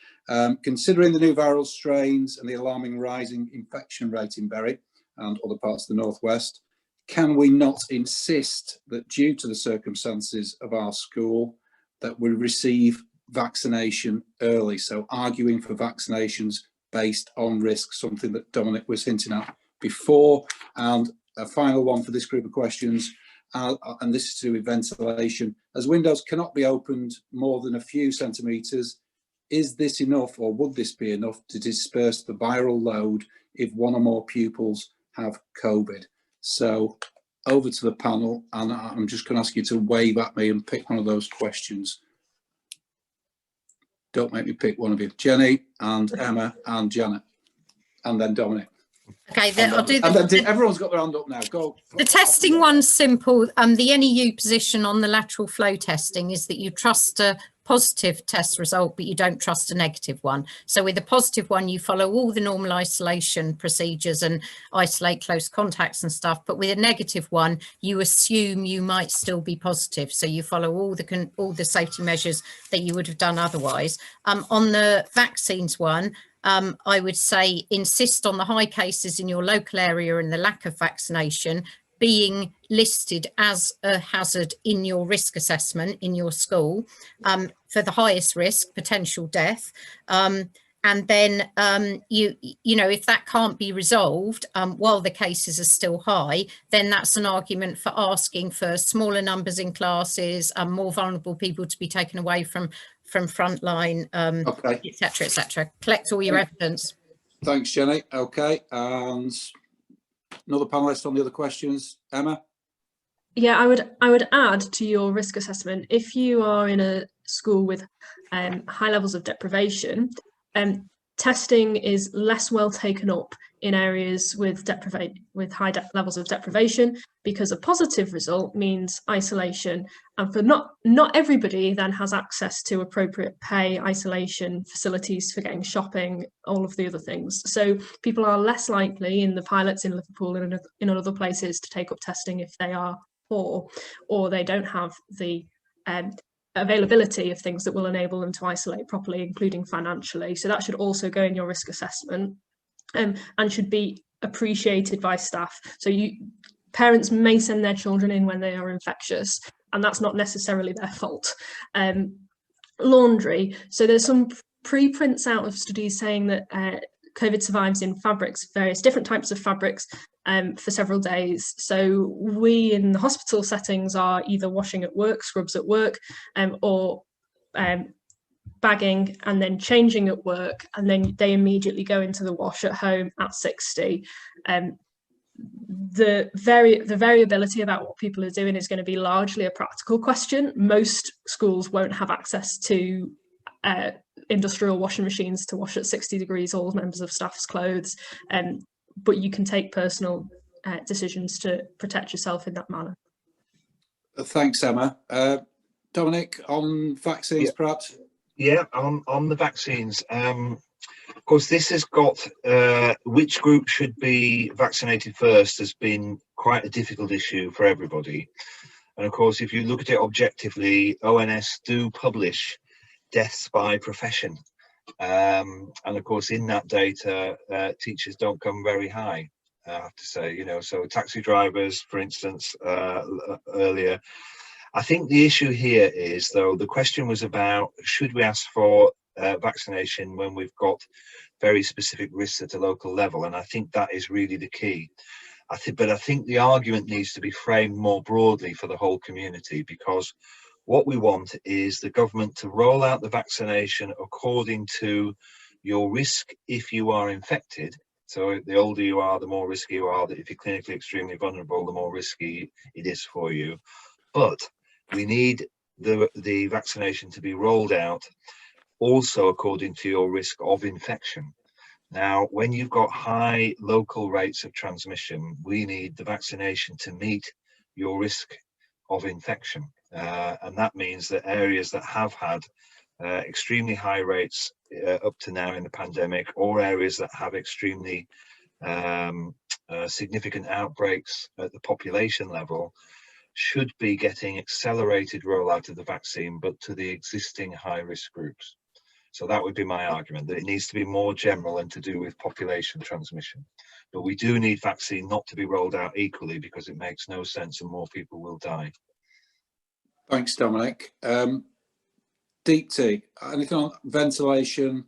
Speaker 1: Considering the new viral strains and the alarming rising infection rate in Bury and other parts of the northwest, can we not insist that due to the circumstances of our school that we receive vaccination early? So arguing for vaccinations based on risk, something that Dominic was hinting at before. And a final one for this group of questions, and this is to do with ventilation. As windows cannot be opened more than a few centimetres, is this enough, or would this be enough to disperse the viral load if one or more pupils have COVID? So over to the panel, and I'm just going to ask you to wave at me and pick one of those questions. Don't make me pick one of you. Jenny and Emma and Janet, and then Dominic.
Speaker 7: Okay, I'll do
Speaker 1: everyone's got their hand up now. Go.
Speaker 7: The testing one's simple. The NEU position on the lateral flow testing is that you trust a positive test result, but you don't trust a negative one. So with a positive one, you follow all the normal isolation procedures and isolate close contacts and stuff. But with a negative one, you assume you might still be positive. So you follow all the safety measures that you would have done otherwise. On the vaccines one, I would say insist on the high cases in your local area and the lack of vaccination being listed as a hazard in your risk assessment in your school, for the highest risk, potential death. And then, you know, if that can't be resolved while the cases are still high, then that's an argument for asking for smaller numbers in classes, more vulnerable people to be taken away from frontline,
Speaker 1: Okay.
Speaker 7: et cetera, et cetera. Collect all your evidence.
Speaker 1: Thanks, Jenny. Okay, and another panelist on the other questions. Emma?
Speaker 6: Yeah, I would add to your risk assessment, if you are in a school with high levels of deprivation, testing is less well taken up in areas with high levels of deprivation, because a positive result means isolation, and for not everybody then has access to appropriate pay, isolation facilities for getting shopping, all of the other things. So people are less likely in the pilots in Liverpool and in other places to take up testing if they are poor or they don't have the availability of things that will enable them to isolate properly, including financially. So that should also go in your risk assessment, and should be appreciated by staff. So parents may send their children in when they are infectious, and that's not necessarily their fault. Laundry. So there's some preprints out of studies saying that COVID survives in fabrics, various different types of fabrics, for several days. So we in the hospital settings are either washing at work, scrubs at work, or bagging and then changing at work, and then they immediately go into the wash at home at 60. The variability about what people are doing is going to be largely a practical question. Most schools won't have access to industrial washing machines to wash at 60 degrees all members of staff's clothes, but you can take personal decisions to protect yourself in that manner.
Speaker 1: Thanks, Emma. Dominic, on vaccines, perhaps?
Speaker 3: Yeah, on the vaccines. Of course, this has got which group should be vaccinated first has been quite a difficult issue for everybody. And of course, if you look at it objectively, ONS do publish deaths by profession. And of course, in that data, teachers don't come very high, I have to say, you know, so taxi drivers, for instance, earlier. I think the issue here is, though, the question was about, should we ask for vaccination when we've got very specific risks at a local level? And I think that is really the key. But I think the argument needs to be framed more broadly for the whole community, because what we want is the government to roll out the vaccination according to your risk if you are infected. So the older you are, the more risky you are. That if you're clinically extremely vulnerable, the more risky it is for you. But we need the vaccination to be rolled out also according to your risk of infection. Now, when you've got high local rates of transmission, we need the vaccination to meet your risk of infection. And that means that areas that have had extremely high rates up to now in the pandemic, or areas that have extremely significant outbreaks at the population level, should be getting accelerated rollout of the vaccine, but to the existing high-risk groups. So that would be my argument, that it needs to be more general and to do with population transmission. But we do need vaccine not to be rolled out equally, because it makes no sense and more people will die.
Speaker 1: Thanks, Dominic. Deepti, anything on ventilation?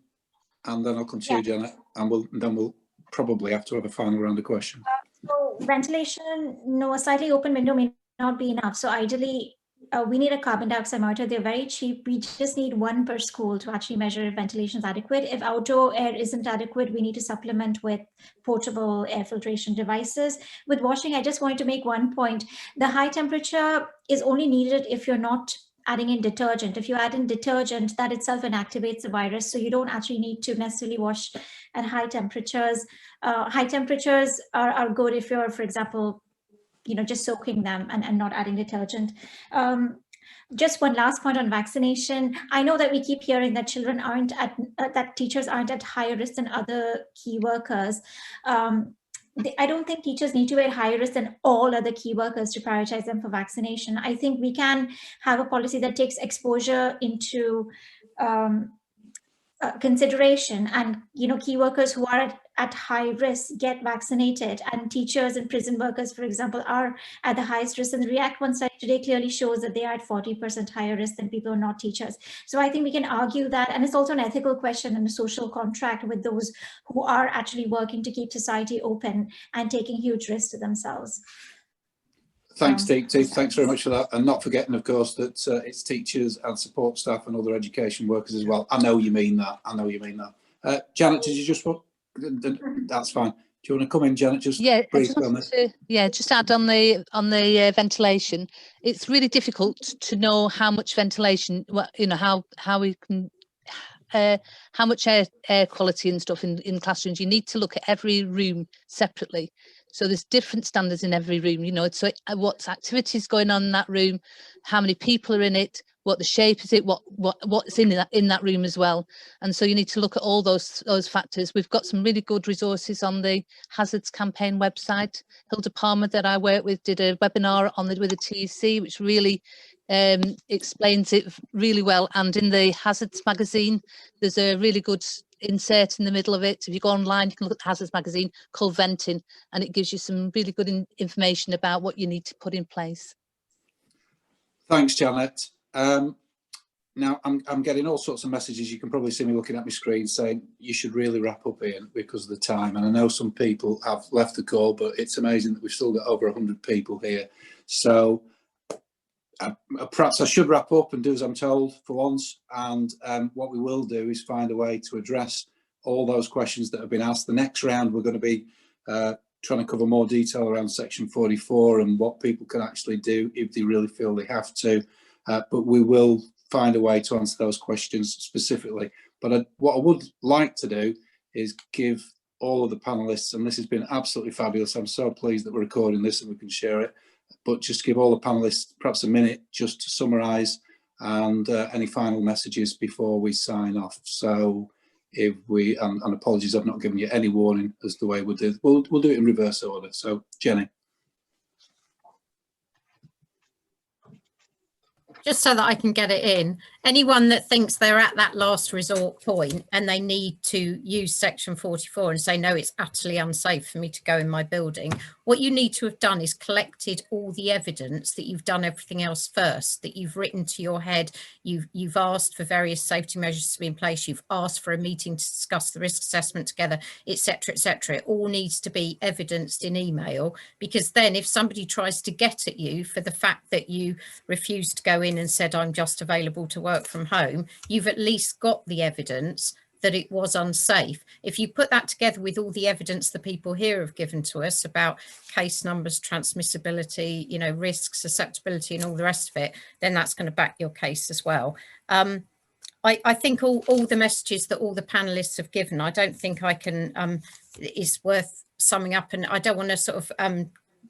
Speaker 1: And then I'll come to you, Janet, and then we'll probably have to have a final round of questions.
Speaker 2: So ventilation, no, a slightly open window may not be enough. So ideally, we need a carbon dioxide monitor. They're very cheap. We just need one per school to actually measure if ventilation is adequate. If outdoor air isn't adequate, we need to supplement with portable air filtration devices. With washing, I just wanted to make one point. The high temperature is only needed if you're not adding in detergent. If you add in detergent, that itself inactivates the virus. So you don't actually need to necessarily wash at high temperatures. High temperatures are good if you're, for example, just soaking them and not adding detergent. Just one last point on vaccination. I know that we keep hearing that children aren't at, that teachers aren't at higher risk than other key workers. I don't think teachers need to be at higher risk than all other key workers to prioritize them for vaccination. I think we can have a policy that takes exposure into consideration, and key workers who are at high risk get vaccinated, and teachers and prison workers, for example, are at the highest risk. And the REACT 1 study today clearly shows that they are at 40% higher risk than people who are not teachers. So I think we can argue that, and it's also an ethical question and a social contract with those who are actually working to keep society open and taking huge risks to themselves.
Speaker 1: Thanks, Deepti. Thanks very much for that. And not forgetting, of course, that it's teachers and support staff and other education workers as well. I know you mean that. I know you mean that. Janet, did you just want? That's fine. Do you want to come in, Janet? Just briefly on this.
Speaker 5: Just add on the ventilation. It's really difficult to know how much ventilation. How we can. How much air quality and stuff in classrooms. You need to look at every room separately. So there's different standards in every room, so what's activities going on in that room, how many people are in it, what the shape is it, what's in that room as well. And so you need to look at all those factors. We've got some really good resources on the Hazards Campaign website. Hilda Palmer, that I work with, did a webinar with the TEC, which really explains it really well. And in the Hazards magazine, there's a really good insert in the middle of it. If you go online, you can look at the Hazards magazine called Venting, and it gives you some really good information about what you need to put in place.
Speaker 1: Thanks, Janet. Now, I'm getting all sorts of messages. You can probably see me looking at my screen saying you should really wrap up, Ian, because of the time. And I know some people have left the call, but it's amazing that we've still got over 100 people here. So perhaps I should wrap up and do as I'm told for once. And what we will do is find a way to address all those questions that have been asked. The next round, we're going to be trying to cover more detail around section 44 and what people can actually do if they really feel they have to. But we will find a way to answer those questions specifically. But what I would like to do is give all of the panelists, and this has been absolutely fabulous. I'm so pleased that we're recording this and we can share it, but just give all the panelists perhaps a minute just to summarise and any final messages before we sign off. So if we, and apologies, I've not given you any warning as to the way we'll do it. We'll do it in reverse order. So Jenny.
Speaker 7: Just so that I can get it in, anyone that thinks they're at that last resort point and they need to use section 44 and say, no, it's utterly unsafe for me to go in my building, what you need to have done is collected all the evidence that you've done everything else first, that you've written to your head, you've asked for various safety measures to be in place, you've asked for a meeting to discuss the risk assessment together, etc., etc. It all needs to be evidenced in email, because then if somebody tries to get at you for the fact that you refused to go in and said, I'm just available to work from home, you've at least got the evidence that it was unsafe. If you put that together with all the evidence the people here have given to us about case numbers, transmissibility, you know, risks, susceptibility and all the rest of it, then that's going to back your case as well. I think all the messages that all the panelists have given, I don't think I can, is worth summing up, and I don't want to sort of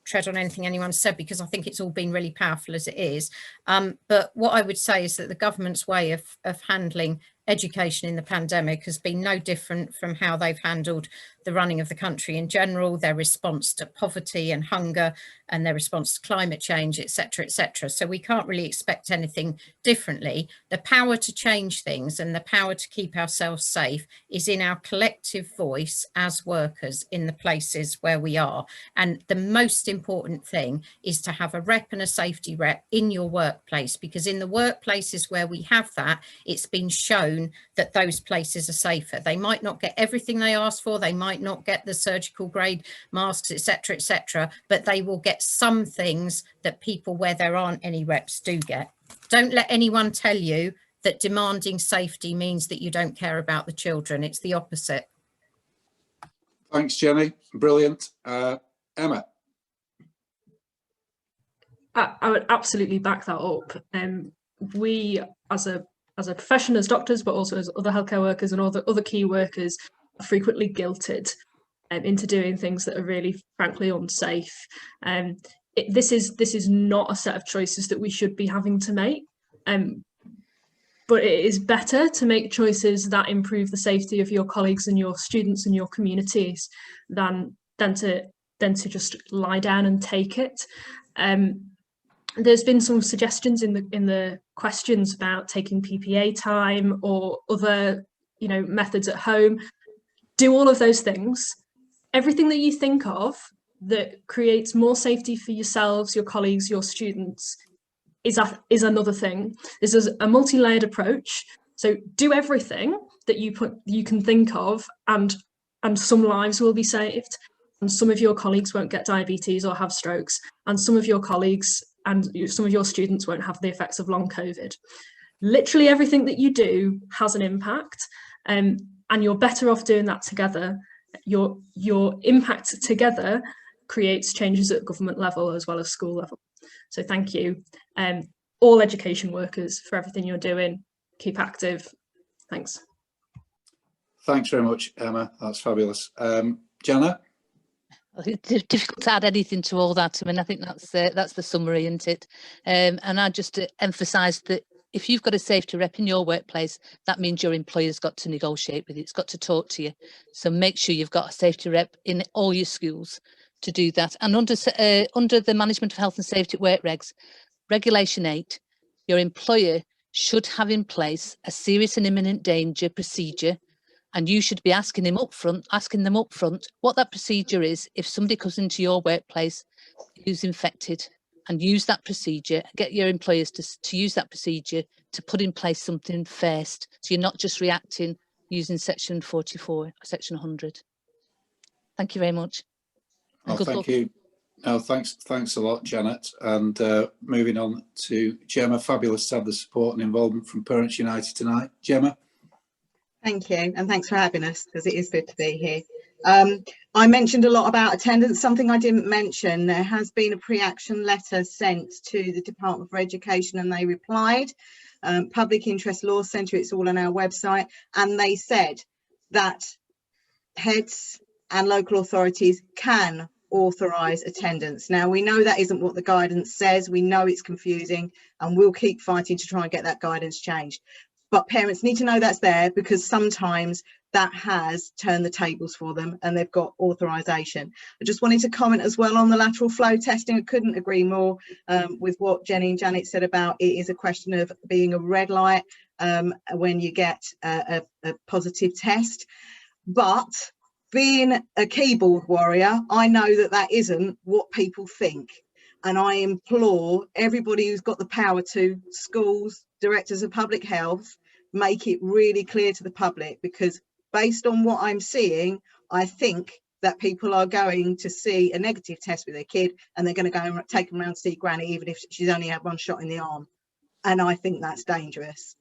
Speaker 7: tread on anything anyone said, because I think it's all been really powerful as it is. But what I would say is that the government's way of handling education in the pandemic has been no different from how they've handled the running of the country in general, their response to poverty and hunger and their response to climate change, etc., etc. So we can't really expect anything differently. The power to change things and the power to keep ourselves safe is in our collective voice as workers in the places where we are. And the most important thing is to have a rep and a safety rep in your workplace, because in the workplaces where we have that, it's been shown that those places are safer. They might not get everything they ask for, they might not get the surgical grade masks, etc., etc., but they will get some things that people where there aren't any reps do get. Don't let anyone tell you that demanding safety means that you don't care about the children. It's the opposite.
Speaker 1: Thanks, Jenny. Brilliant. Emma.
Speaker 6: I would absolutely back that up. We, as a profession, as doctors, but also as other healthcare workers and other key workers, are frequently guilted into doing things that are really, frankly, unsafe. This is not a set of choices that we should be having to make. But it is better to make choices that improve the safety of your colleagues and your students and your communities than to just lie down and take it. There's been some suggestions in the questions about taking PPA time or other, methods at home. Do all of those things. Everything that you think of that creates more safety for yourselves, your colleagues, your students is another thing. This is a multi-layered approach. So do everything that you can think of, and some lives will be saved, and some of your colleagues won't get diabetes or have strokes, and some of your colleagues and some of your students won't have the effects of long COVID. Literally everything that you do has an impact, and you're better off doing that together. Your impact together creates changes at government level as well as school level. So thank you, all education workers, for everything you're doing. Keep active. Thanks.
Speaker 1: Thanks very much, Emma. That's fabulous. Jana?
Speaker 5: It's difficult to add anything to all that. I mean, I think that's the summary, isn't it? And I just emphasise that if you've got a safety rep in your workplace, that means your employer's got to negotiate with you. It's got to talk to you. So make sure you've got a safety rep in all your schools to do that. And under the Management of Health and Safety at Work regs, Regulation 8 your employer should have in place a serious and imminent danger procedure, and you should be asking them up front what that procedure is if somebody comes into your workplace who's infected, and use that procedure, get your employers to use that procedure to put in place something first, so you're not just reacting using section 44 or section 100. Thank you very much. And good luck.
Speaker 1: Thank you. Oh, thanks a lot, Janet. And moving on to Gemma, fabulous to have the support and involvement from Parents United tonight. Gemma.
Speaker 4: Thank you, and thanks for having us, because it is good to be here. I mentioned a lot about attendance. Something I didn't mention, there has been a pre-action letter sent to the Department for Education, and they replied. Public Interest Law Centre, it's all on our website, and they said that heads and local authorities can authorise attendance. Now, we know that isn't what the guidance says. We know it's confusing, and we'll keep fighting to try and get that guidance changed. But parents need to know that's there, because sometimes that has turned the tables for them and they've got authorisation. I just wanted to comment as well on the lateral flow testing. I couldn't agree more with what Jenny and Janet said about it is a question of being a red light when you get a positive test. But being a keyboard warrior, I know that that isn't what people think. And I implore everybody who's got the power to, schools, directors of public health, make it really clear to the public, because based on what I'm seeing, I think that people are going to see a negative test with their kid and they're going to go and take them around to see Granny, even if she's only had one shot in the arm. And I think that's dangerous.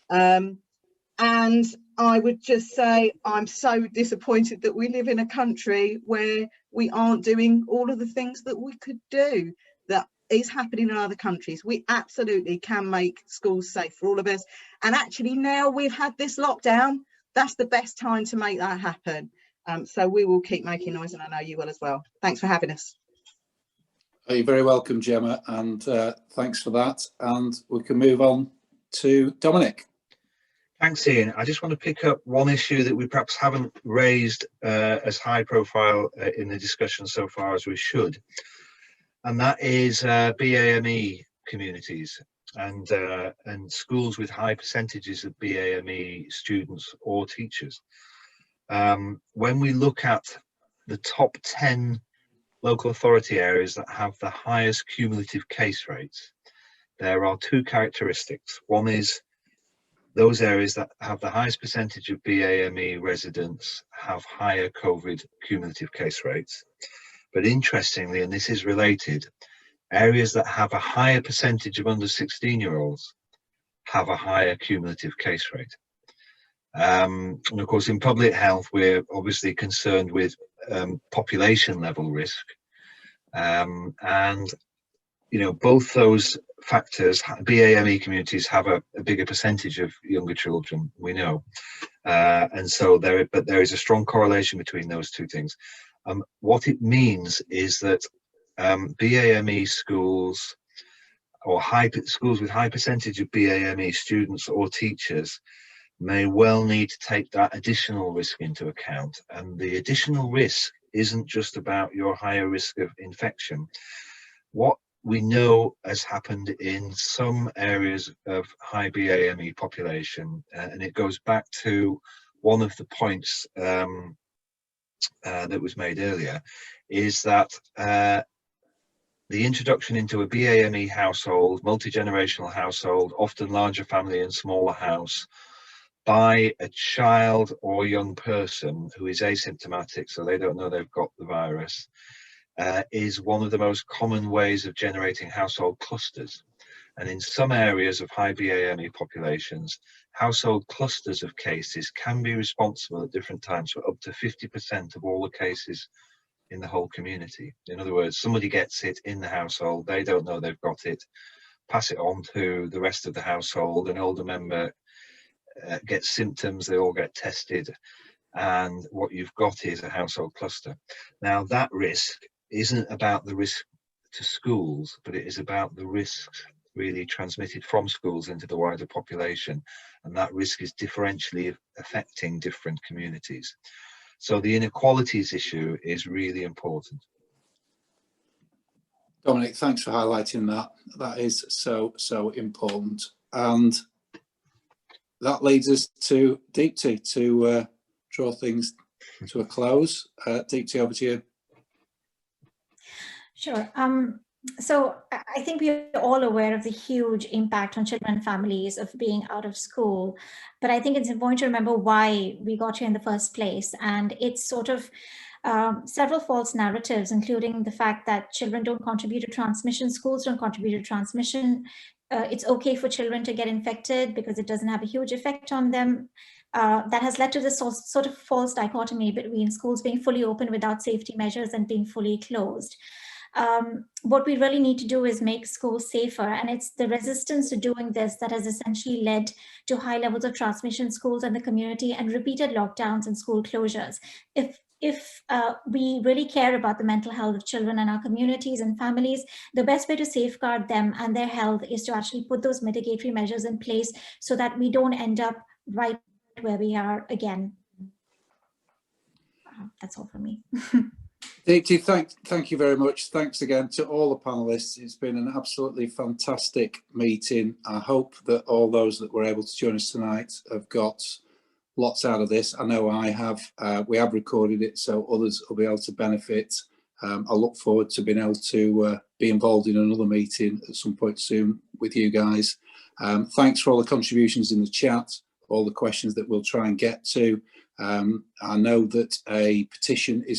Speaker 4: And I would just say I'm so disappointed that we live in a country where we aren't doing all of the things that we could do that is happening in other countries. We absolutely can make schools safe for all of us. And actually now we've had this lockdown, that's the best time to make that happen. So we will keep making noise, and I know you will as well. Thanks for having us.
Speaker 1: You're very welcome, Gemma, and thanks for that. And we can move on to Dominic.
Speaker 3: Thanks, Ian. I just want to pick up one issue that we perhaps haven't raised as high profile in the discussion so far as we should, and that is BAME communities and schools with high percentages of BAME students or teachers. When we look at the top 10 local authority areas that have the highest cumulative case rates, there are two characteristics. One is those areas that have the highest percentage of BAME residents have higher COVID cumulative case rates. But interestingly, and this is related, areas that have a higher percentage of under 16-year-olds have a higher cumulative case rate. And of course, in public health, we're obviously concerned with population level risk. And, you know, both those factors, BAME communities have a bigger percentage of younger children, we know. And so there is a strong correlation between those two things. What it means is that BAME schools or schools with high percentage of BAME students or teachers may well need to take that additional risk into account. And the additional risk isn't just about your higher risk of infection. What we know has happened in some areas of high BAME population, and it goes back to one of the points that was made earlier, is that the introduction into a BAME household, multi-generational household, often larger family and smaller house, by a child or young person who is asymptomatic, so they don't know they've got the virus, is one of the most common ways of generating household clusters. And in some areas of high BAME populations, household clusters of cases can be responsible at different times for up to 50% of all the cases in the whole community. In other words, somebody gets it in the household, they don't know they've got it, pass it on to the rest of the household, an older member gets symptoms, they all get tested, and what you've got is a household cluster. Now, that risk isn't about the risk to schools, but it is about the risks really transmitted from schools into the wider population, and that risk is differentially affecting different communities. So the inequalities issue is really important.
Speaker 1: Dominic, thanks for highlighting that. That is so important. And that leads us to Deepti to draw things to a close. Deepti, over to you.
Speaker 2: Sure. So I think we're all aware of the huge impact on children and families of being out of school, but I think it's important to remember why we got here in the first place. And it's sort of several false narratives, including the fact that children don't contribute to transmission, schools don't contribute to transmission. It's okay for children to get infected because it doesn't have a huge effect on them. That has led to this sort of false dichotomy between schools being fully open without safety measures and being fully closed. What we really need to do is make schools safer, and it's the resistance to doing this that has essentially led to high levels of transmission in schools and the community and repeated lockdowns and school closures. If we really care about the mental health of children and our communities and families, the best way to safeguard them and their health is to actually put those mitigatory measures in place so that we don't end up right where we are again. That's all from me.
Speaker 1: Deepti, thank you very much. Thanks again to all the panelists. It's been an absolutely fantastic meeting. I hope that all those that were able to join us tonight have got lots out of this. I know I have. We have recorded it, so others will be able to benefit. I look forward to being able to be involved in another meeting at some point soon with you guys. Thanks for all the contributions in the chat, all the questions that we'll try and get to. I know that a petition is